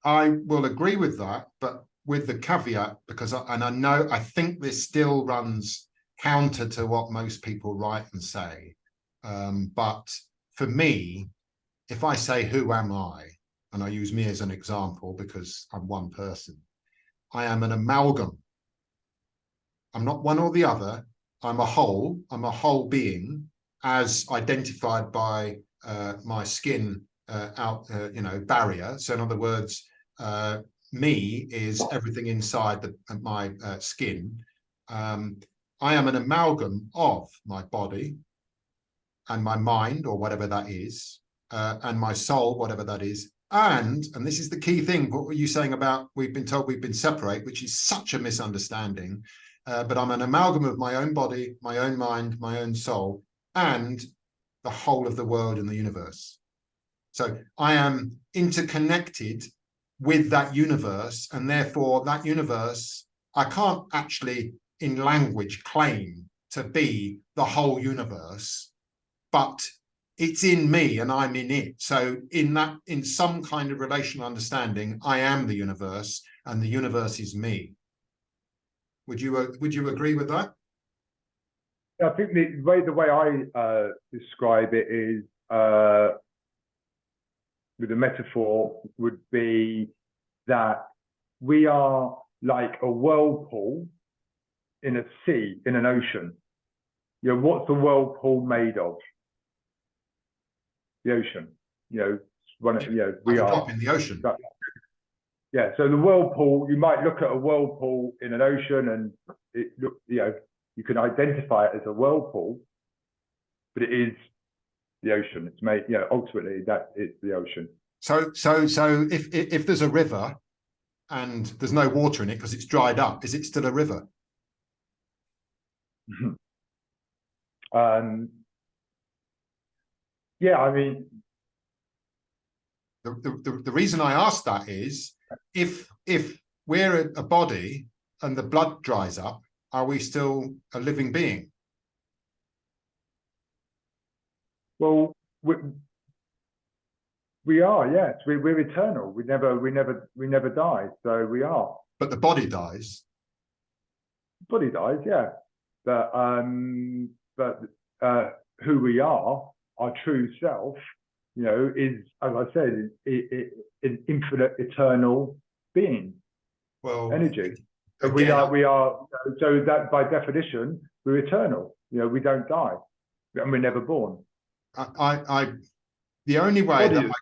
I will agree with that, but with the caveat, because I think this still runs counter to what most people write and say. But for me, if I say, who am I? And I use me as an example because I'm one person. I am an amalgam. I'm not one or the other. I'm a whole. I'm a whole being, as identified by my skin barrier. So in other words, me is everything inside my skin. I am an amalgam of my body and my mind, or whatever that is, and my soul, whatever that is. And this is the key thing, what were you saying about we've been told we've been separate, which is such a misunderstanding. But I'm an amalgam of my own body, my own mind, my own soul, and the whole of the world and the universe. So I am interconnected with that universe, and therefore that universe, I can't actually in language claim to be the whole universe, but it's in me and I'm in it. So in some kind of relational understanding, I am the universe and the universe is me. Would you agree with that? I think the way I describe it is with a metaphor would be that we are like a whirlpool in a sea, in an ocean. You know, what's the whirlpool made of? The ocean. You know, we Like a are. drop in the ocean. Yeah, so the whirlpool, you might look at a whirlpool in an ocean and you can identify it as a whirlpool, but it is the ocean. It's made, ultimately that is the ocean. So if there's a river and there's no water in it because it's dried up, is it still a river? Yeah, I mean, the reason I ask that is if we're a body and the blood dries up, are we still a living being? Well, we are, yes. We're eternal. We never die. So we are. But the body dies. The body dies, yeah. But who we are, our true self, is, as I said, an infinite, eternal being. Well, energy. Again, we are. So that by definition, we're eternal. We don't die, and we're never born. The only way that the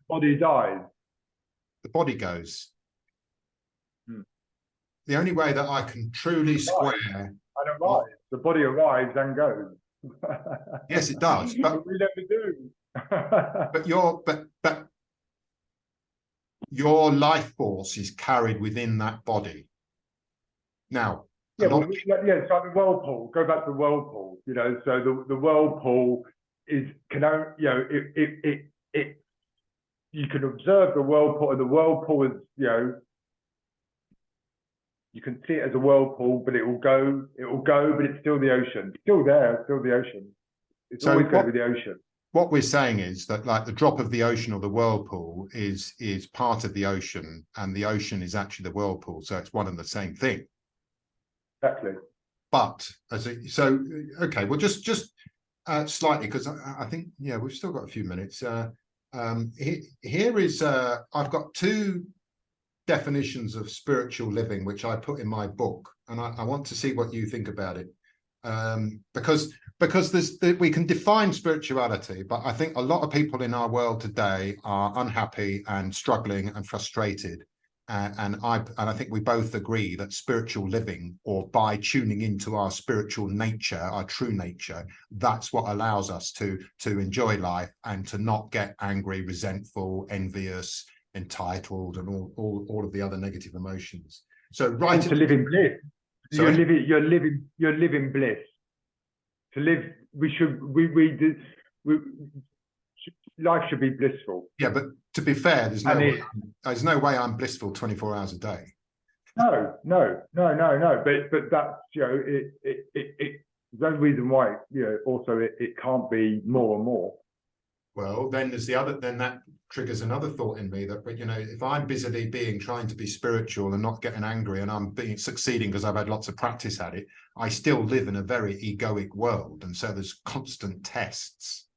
body dies, the body goes. The only way that I can truly square and arrives. The body arrives and goes. Yes, it does, but we never do. but your life force is carried within that body. Now, so the whirlpool. Go back to the whirlpool. So the whirlpool is you can observe the whirlpool, and the whirlpool is you can see it as a whirlpool, but it will go, but it's still the ocean. It's still there, it's still the ocean. It's always going to be the ocean. What we're saying is that, like, the drop of the ocean or the whirlpool is part of the ocean, and the ocean is actually the whirlpool. So it's one and the same thing. Exactly. But okay, well, just slightly, because I think, yeah, we've still got a few minutes. Here is I've got two definitions of spiritual living which I put in my book, and I want to see what you think about it, because we can define spirituality, but I think a lot of people in our world today are unhappy and struggling and frustrated, and I think we both agree that spiritual living, or by tuning into our spiritual nature, our true nature, that's what allows us to enjoy life and to not get angry, resentful, envious, entitled, and all of the other negative emotions. So right, to live in bliss. Sorry? You're living bliss. To live, life should be blissful. Yeah, but to be fair, there's no way I'm blissful 24 hours a day. No. But that's there's no reason why also it can't be more and more. Well, then there's then that triggers another thought in me that, if I'm busily trying to be spiritual and not getting angry, and I'm succeeding because I've had lots of practice at it, I still live in a very egoic world, and so there's constant tests.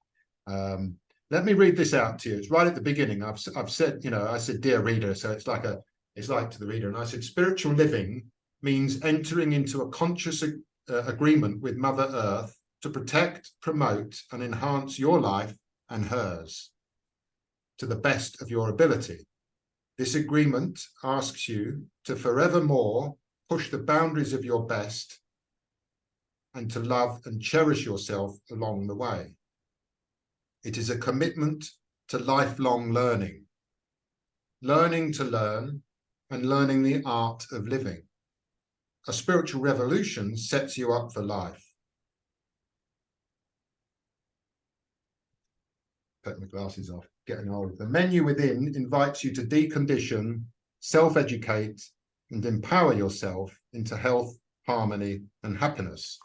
Let me read this out to you. It's right at the beginning. I've said, I said, dear reader, so it's like to the reader, and I said, spiritual living means entering into a conscious agreement with Mother Earth to protect, promote, and enhance your life and hers to the best of your ability. This agreement asks you to forevermore push the boundaries of your best and to love and cherish yourself along the way. It is a commitment to lifelong learning to learn, and learning the art of living. A spiritual revolution sets you up for life. Put my glasses off, getting old. The menu within invites you to decondition, self-educate, and empower yourself into health, harmony, and happiness.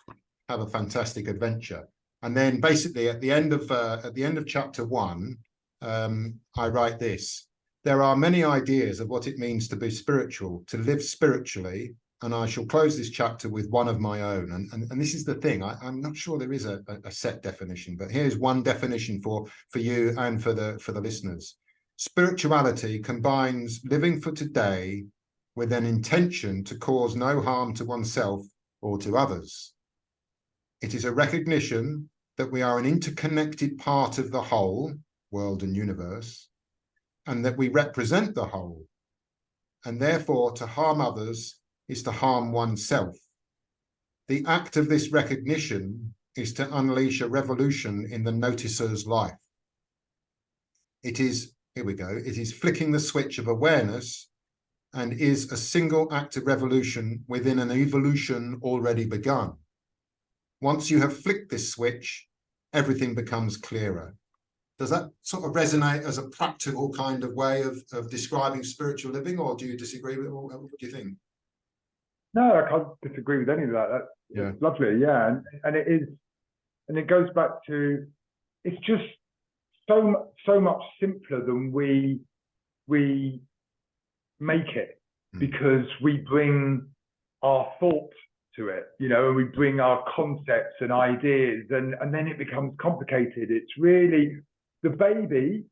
Have a fantastic adventure. And then basically at the end of chapter 1, I write this: there are many ideas of what it means to be spiritual, to live spiritually, and I shall close this chapter with one of my own. And this is the thing, I'm not sure there is a set definition, but here's one definition for you and for the listeners. Spirituality combines living for today with an intention to cause no harm to oneself or to others. It is a recognition that we are an interconnected part of the whole, world and universe, and that we represent the whole, and therefore to harm others is to harm oneself. The act of this recognition is to unleash a revolution in the noticer's life. It is, here we go, it is flicking the switch of awareness and is a single act of revolution within an evolution already begun. Once you have flicked this switch, everything becomes clearer. Does that sort of resonate as a practical kind of way of describing spiritual living, or do you disagree with it? What do you think? No, I can't disagree with any of that. That's lovely, yeah. And it is, and it goes back to, it's just so much simpler than we make it, because we bring our thought to it, you know, and we bring our concepts and ideas, and then it becomes complicated. It's really the baby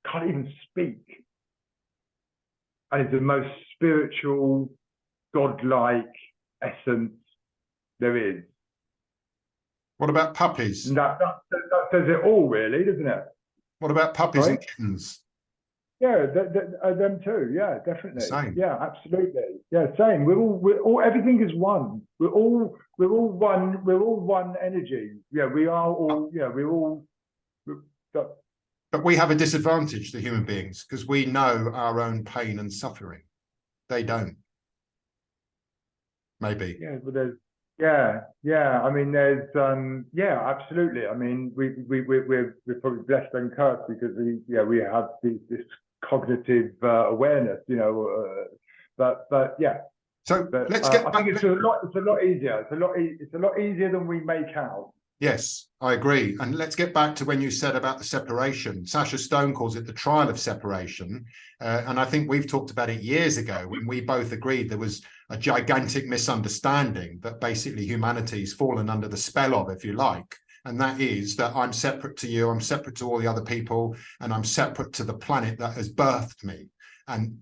can't even speak, and it's the most spiritual, godlike essence there is. What about puppies? And that says it all, really, doesn't it? What about puppies and kittens? Yeah, them too. Yeah, definitely. Same. Yeah, absolutely. Yeah, same. We're all. Everything is one. We're all one. We're all one energy. Yeah, we are all. Yeah, we're all. But we have a disadvantage, the human beings, because we know our own pain and suffering. They don't. Maybe. Yeah, but there's. Yeah. I mean, there's. Yeah, absolutely. I mean, we're probably blessed and cursed because we have this cognitive awareness, you know. But yeah. So let's get. I think it's a lot easier. It's a lot easier than we make out. Yes, I agree. And let's get back to when you said about the separation. Sacha Stone calls it the trial of separation. And I think we've talked about it years ago when we both agreed there was a gigantic misunderstanding that basically humanity's fallen under the spell of, if you like. And that is that I'm separate to you, I'm separate to all the other people, and I'm separate to the planet that has birthed me. And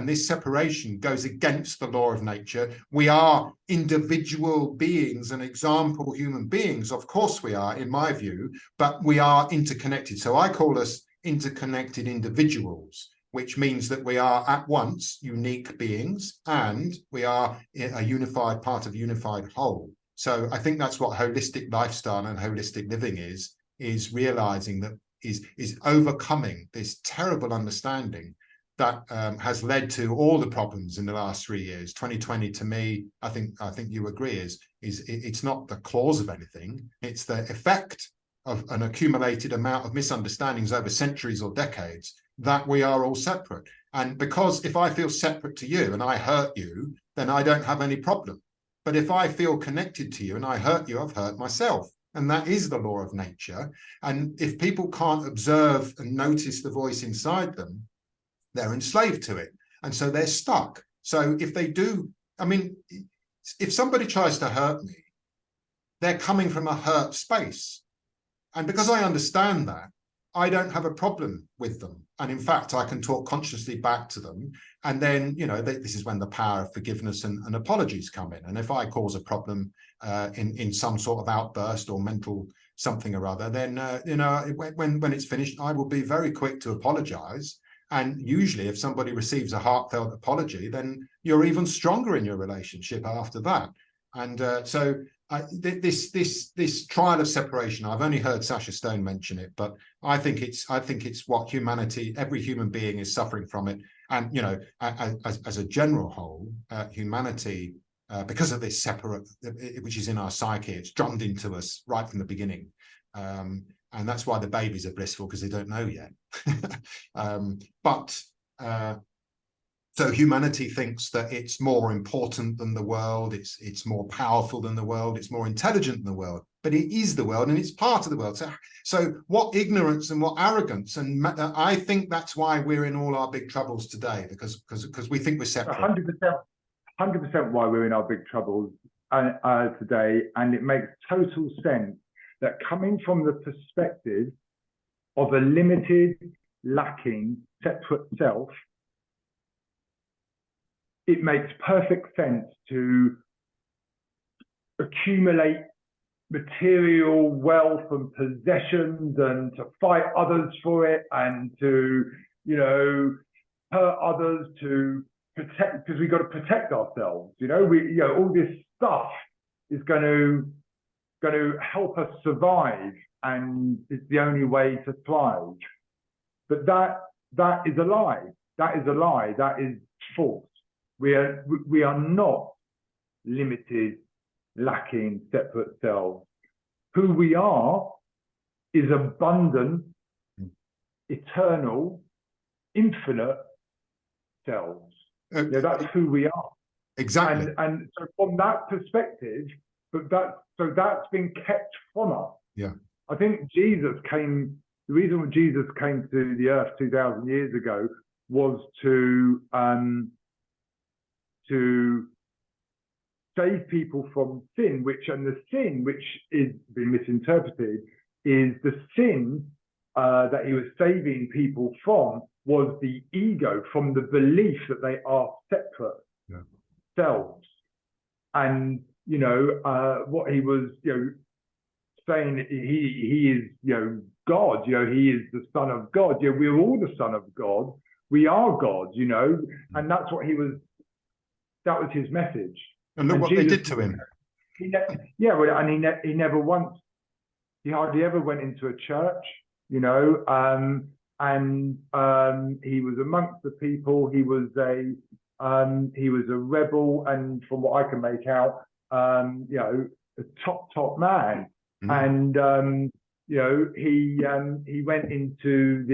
this separation goes against the law of nature. We are individual beings and example human beings. Of course we are, in my view, but we are interconnected. So I call us interconnected individuals, which means that we are at once unique beings and we are a unified part of a unified whole. So I think that's what holistic lifestyle and holistic living is realizing that is overcoming this terrible understanding that has led to all the problems in the last 3 years. 2020, to me, I think you agree, it's not the cause of anything. It's the effect of an accumulated amount of misunderstandings over centuries or decades that we are all separate. And because if I feel separate to you and I hurt you, then I don't have any problem. But if I feel connected to you and I hurt you, I've hurt myself. And that is the law of nature. And if people can't observe and notice the voice inside them, they're enslaved to it. And so they're stuck. So if they do, I mean, if somebody tries to hurt me, they're coming from a hurt space. And because I understand that, I don't have a problem with them. And in fact, I can talk consciously back to them. And then, you know, this is when the power of forgiveness and apologies come in. And if I cause a problem in some sort of outburst or mental something or other, then, you know, when it's finished, I will be very quick to apologize. And usually if somebody receives a heartfelt apology, then you're even stronger in your relationship after that. And so this trial of separation, I've only heard Sacha Stone mention it, but I think it's what humanity, every human being is suffering from it. And, you know, as a general whole, humanity, because of this separate, which is in our psyche, it's drummed into us right from the beginning. And that's why the babies are blissful, because they don't know yet. So humanity thinks that it's more important than the world, it's more powerful than the world, it's more intelligent than the world, but it is the world and it's part of the world. So what ignorance and what arrogance, and I think that's why we're in all our big troubles today, because we think we're separate. 100% why we're in our big troubles today, and it makes total sense that coming from the perspective of a limited, lacking, separate self, it makes perfect sense to accumulate material wealth and possessions and to fight others for it and to, hurt others to protect, because we've got to protect ourselves. All this stuff is going to help us survive, and it's the only way to thrive. But that is a lie. That is a lie. That is false. We are not limited, lacking, separate selves. Who we are is abundant, eternal, infinite selves. That's who we are. Exactly. And so from that perspective, that's been kept from us. Yeah. I think the reason Jesus came to the earth 2,000 years ago was to save people from sin, and the sin which is been misinterpreted is the sin that he was saving people from was the ego, from the belief that they are separate selves. And what he was saying, he is God, he is the Son of God. We're all the Son of God. We are God, and that's what that was his message. And look what Jesus, they did to him. He hardly ever went into a church, and he was amongst the people. He was a rebel, and from what I can make out, a top man. Mm-hmm. And he went into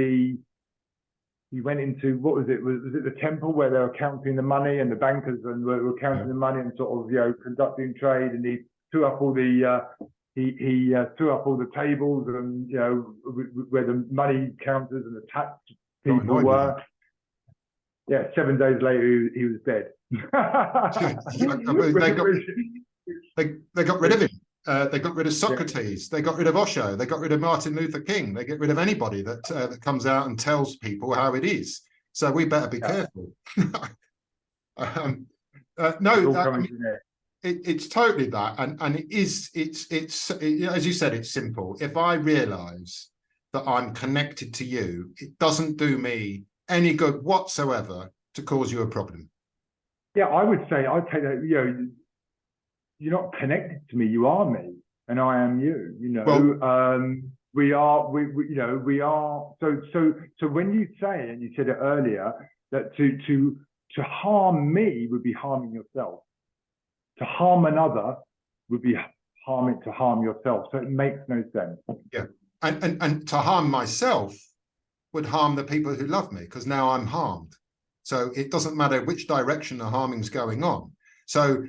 what was it? Was it the temple where they were counting the money, and the bankers and were counting the money and sort of conducting trade, and he threw up all the he threw up all the tables and where the money counters and the tax people were. Yeah, 7 days later he was dead. They got rid of him. They got rid of Socrates. They got rid of Osho. They got rid of Martin Luther King. They get rid of anybody that comes out and tells people how it is. So we better be careful. It's totally that, and it is. It's as you said, it's simple. If I realise that I'm connected to you, it doesn't do me any good whatsoever to cause you a problem. Yeah, I would say I'd take that. You're not connected to me. You are me, and I am you. Well, we are. So when you say, and you said it earlier, that to harm me would be harming yourself. To harm another would be to harm yourself. So it makes no sense. Yeah, and to harm myself would harm the people who love me, because now I'm harmed. So it doesn't matter which direction the harming's going on. So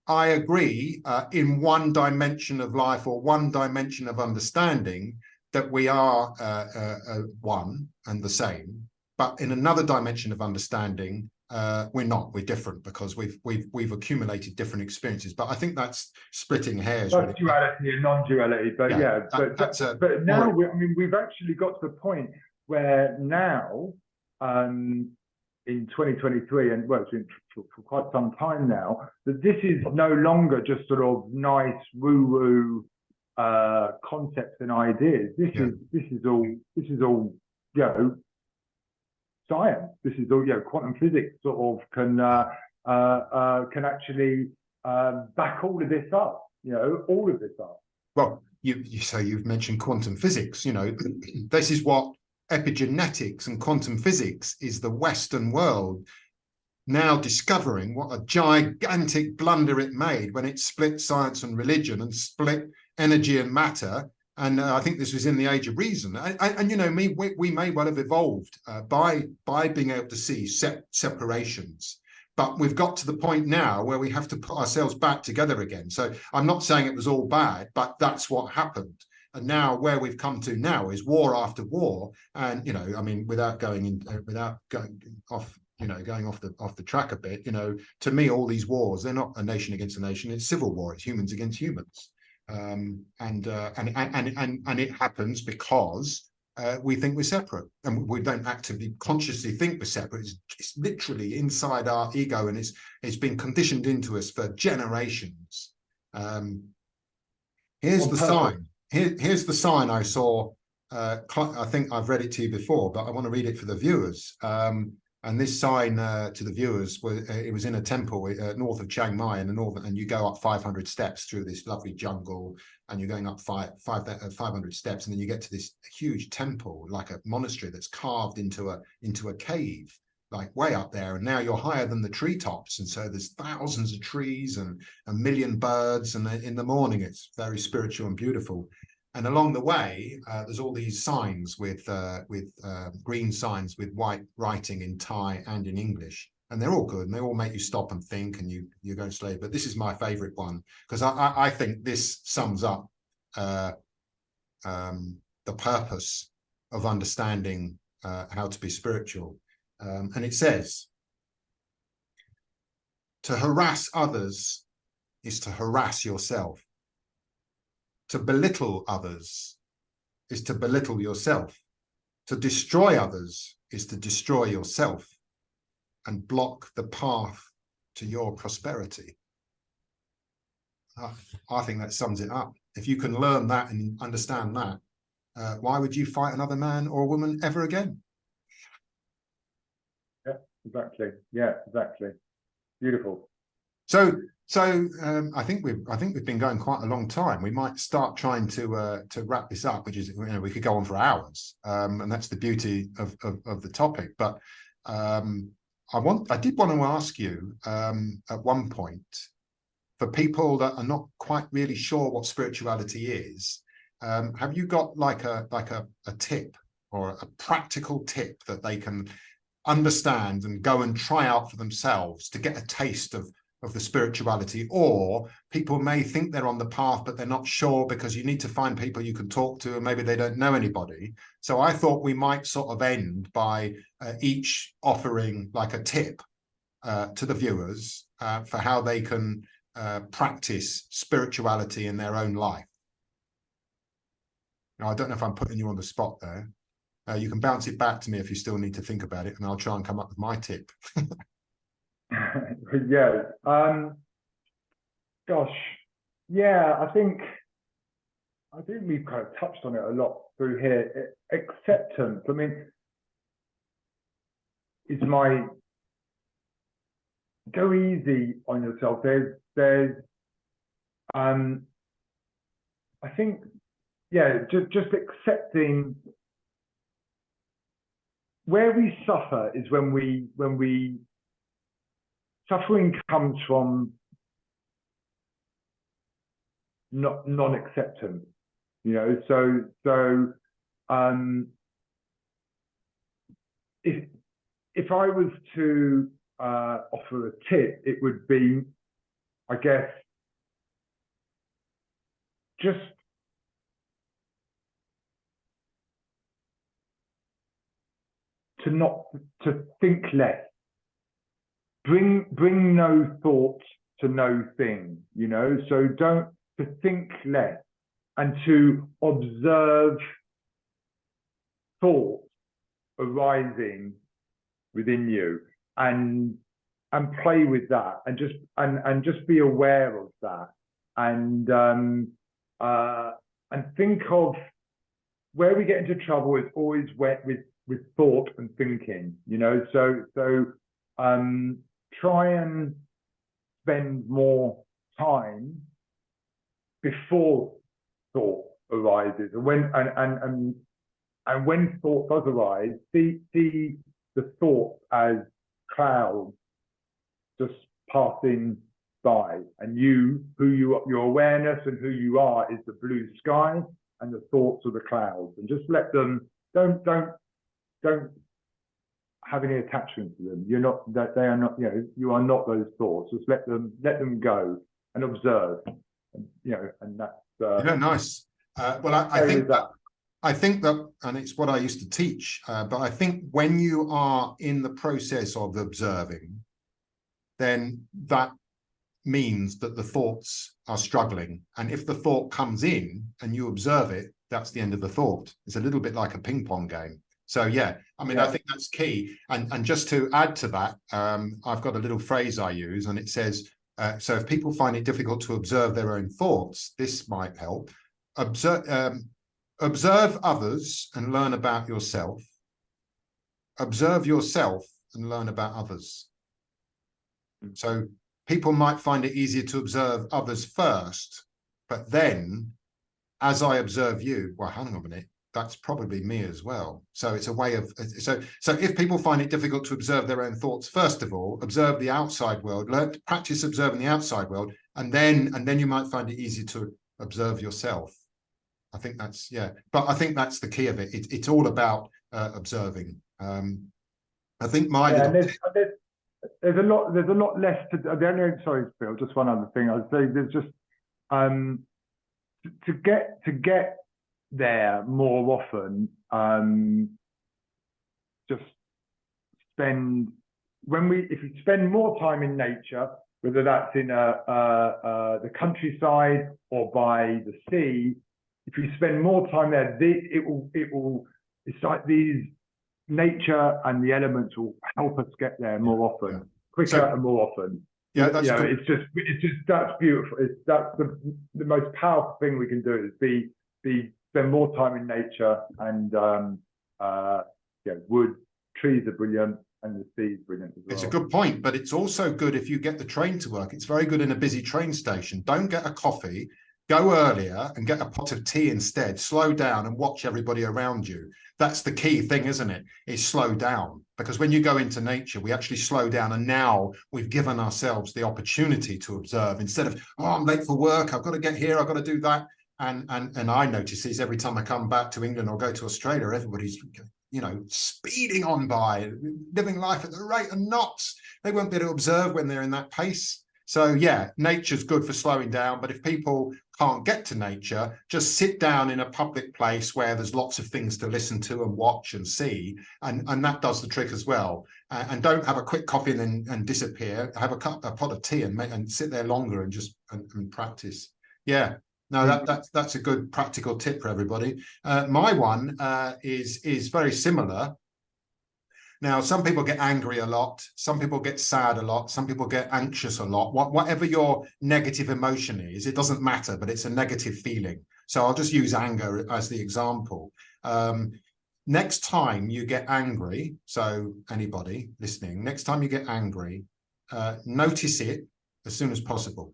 I agree in one dimension of life or one dimension of understanding that we are one and the same, but in another dimension of understanding, we're not. We're different because we've accumulated different experiences. But I think that's splitting hairs. That's really. Duality and non-duality. But but now we've actually got to the point where now, in 2023, and well, it's been for quite some time now, that this is no longer just sort of nice woo-woo concepts and ideas. This is all science. This is all quantum physics sort of can actually back all of this up. All of this up. Well, you've mentioned quantum physics. This is what epigenetics and quantum physics is. The Western world now discovering what a gigantic blunder it made when it split science and religion and split energy and matter. And I think this was in the age of reason. And we may well have evolved by being able to see separations. But we've got to the point now where we have to put ourselves back together again. So I'm not saying it was all bad, but that's what happened. And now where we've come to now is war after war. And, without going off the track a bit, to me, all these wars, they're not a nation against a nation. It's civil war. It's humans against humans. And it happens because we think we're separate, and we don't actively consciously think we're separate. It's literally inside our ego, and it's been conditioned into us for generations. Here's the sign. Here's the sign I saw. I think I've read it to you before, but I want to read it for the viewers. And this sign to the viewers, it was in a temple north of Chiang Mai in the northern, and you go up 500 steps through this lovely jungle, and you're going up 500 steps, and then you get to this huge temple, like a monastery that's carved into a cave, like way up there. And now you're higher than the treetops, and so there's thousands of trees and a million birds, and in the morning it's very spiritual and beautiful. And along the way, there's all these signs with green signs with white writing in Thai and in English. And they're all good, and they all make you stop and think, and you go slowly. But this is my favorite one, because I think this sums up the purpose of understanding how to be spiritual. And it says, to harass others is to harass yourself. To belittle others is to belittle yourself. To destroy others is to destroy yourself and block the path to your prosperity. I think that sums it up. If you can learn that and understand that, why would you fight another man or a woman ever again? Yeah, exactly. Yeah, exactly. Beautiful. So I think we've been going quite a long time. We might start trying to wrap this up, which is, we could go on for hours, and that's the beauty of the topic. But I did want to ask you at one point, for people that are not quite really sure what spirituality is, have you got like a tip or a practical tip that they can understand and go and try out for themselves to get a taste of the spirituality? Or people may think they're on the path, but they're not sure, because you need to find people you can talk to, and maybe they don't know anybody. So I thought we might sort of end by each offering like a tip to the viewers for how they can practice spirituality in their own life. Now, I don't know if I'm putting you on the spot there. You can bounce it back to me if you still need to think about it, and I'll try and come up with my tip. Yeah. Gosh. Yeah, I think we've kind of touched on it a lot through here. Acceptance, I mean, is my go easy on yourself. There's I think, yeah, just accepting where we suffer is when we suffering comes from non-acceptance, so if I was to offer a tip, it would be, I guess, just to think less. Bring no thought to no thing, so to think less, and to observe thoughts arising within you, and play with that, and just be aware of that, and think of where we get into trouble is always with thought and thinking, so try and spend more time before thought arises, and when thought does arise, see the thought as clouds just passing by, and your awareness and who you are is the blue sky, and the thoughts are the clouds, and just let them, don't have any attachment to them. You're not, that they are not, you are not those thoughts. Just let them go and observe, and that's nice. Well, I think that, and it's what I used to teach, but I think when you are in the process of observing, then that means that the thoughts are struggling. And if the thought comes in and you observe it, that's the end of the thought. It's a little bit like a ping pong game. So yeah, I mean, I think that's key. And just to add to that, I've got a little phrase I use, and it says, so if people find it difficult to observe their own thoughts, this might help. Observe others and learn about yourself. Observe yourself and learn about others. So people might find it easier to observe others first, but then as I observe you, well, hang on a minute, that's probably me as well. So it's a way of, so if people find it difficult to observe their own thoughts, first of all, observe the outside world, learn to practice observing the outside world, and then you might find it easy to observe yourself. I think that's, yeah, but I think that's the key of it. It's all about observing. I think my there's a lot less to the only, sorry, Phil, just one other thing I'd say, there's just to get there more often, just if you spend more time in nature, whether that's in the countryside or by the sea, if you spend more time there, it's like these nature and the elements will help us get there more often, quicker and more often. Yeah, that's it's just that's beautiful. That's the most powerful thing we can do is spend more time in nature, and trees are brilliant, and the sea is brilliant as well. It's a good point, but it's also good if you get the train to work. It's very good in a busy train station. Don't get a coffee. Go earlier and get a pot of tea instead. Slow down and watch everybody around you. That's the key thing, isn't it? Is slow down. Because when you go into nature, we actually slow down. And now we've given ourselves the opportunity to observe instead of, oh, I'm late for work. I've got to get here. I've got to do that. And I notice this every time I come back to England or go to Australia, everybody's, you know, speeding on by, living life at the rate of knots. They won't be able to observe when they're in that pace. So yeah, nature's good for slowing down, but if people can't get to nature, just sit down in a public place where there's lots of things to listen to and watch and see, and that does the trick as well. And don't have a quick coffee and disappear. Have a pot of tea and sit there longer and just and practice. Yeah, no, that's a good practical tip for everybody. My one is very similar. Now, some people get angry a lot. Some people get sad a lot. Some people get anxious a lot. Whatever your negative emotion is, it doesn't matter, but it's a negative feeling. So I'll just use anger as the example. Next time you get angry, so anybody listening, next time you get angry, notice it as soon as possible.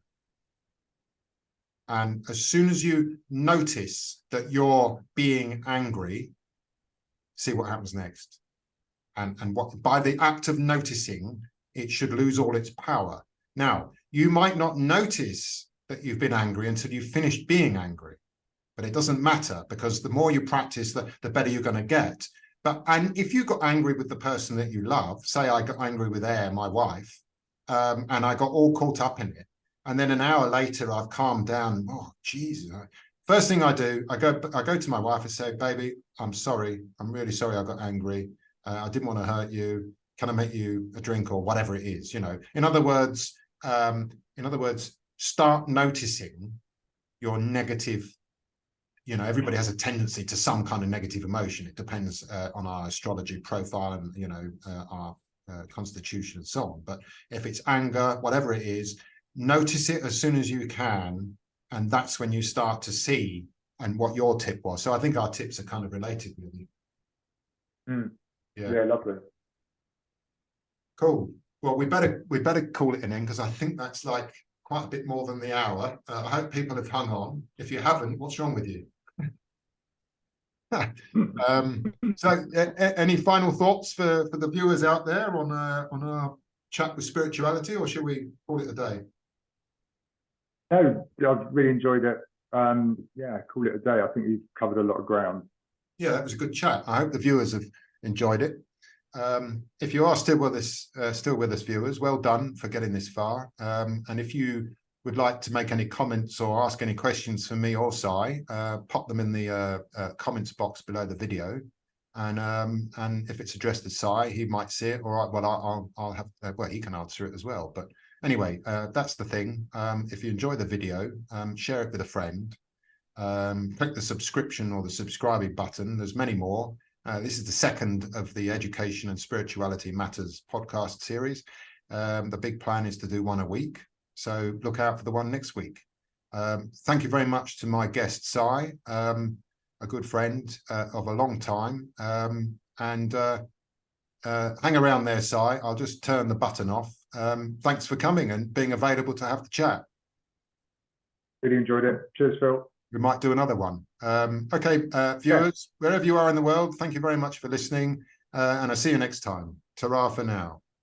And as soon as you notice that you're being angry, see what happens next. And what by the act of noticing, it should lose all its power. Now, you might not notice that you've been angry until you've finished being angry, but it doesn't matter, because the more you practice, the better you're going to get. And if you got angry with the person that you love, say I got angry with Air, my wife, and I got all caught up in it, and then an hour later I've calmed down. Oh, Jesus! First thing I do, I go to my wife and say, "Baby, I'm sorry. I'm really sorry. I got angry. I didn't want to hurt you. Can I make you a drink," or whatever it is, you know. In other words, start noticing your negative. You know, everybody has a tendency to some kind of negative emotion. It depends on our astrology profile and, you know, our constitution and so on. But if it's anger, whatever it is, notice it as soon as you can, and that's when you start to see. And what your tip was. So I think our tips are kind of related, really. Yeah, lovely. Cool. Well, we better call it an end, because I think that's like quite a bit more than the hour. I hope people have hung on. If you haven't, what's wrong with you? So any final thoughts for the viewers out there on our chat with spirituality, or should we call it a day? No, I've really enjoyed it. Yeah, call it a day. I think you've covered a lot of ground. Yeah, that was a good chat. I hope the viewers have enjoyed it. If you are still with us, viewers, well done for getting this far. And if you would like to make any comments or ask any questions for me or Si, pop them in the comments box below the video. And if it's addressed to Si, he might see it. All right, well, I'll have well, he can answer it as well. But anyway, that's the thing. If you enjoy the video, share it with a friend. click the subscription or the subscribing button. There's many more. This is the second of the Education and Spirituality Matters podcast series. The big plan is to do one a week, so look out for the one next week. Thank you very much to my guest, Si, a good friend of a long time. And hang around there, Si. I'll just turn the button off. Thanks for coming and being available to have the chat. Really enjoyed it. Cheers, Phil. We might do another one. Okay, viewers, wherever you are in the world, thank you very much for listening. And I'll see you next time. Ta-ra for now.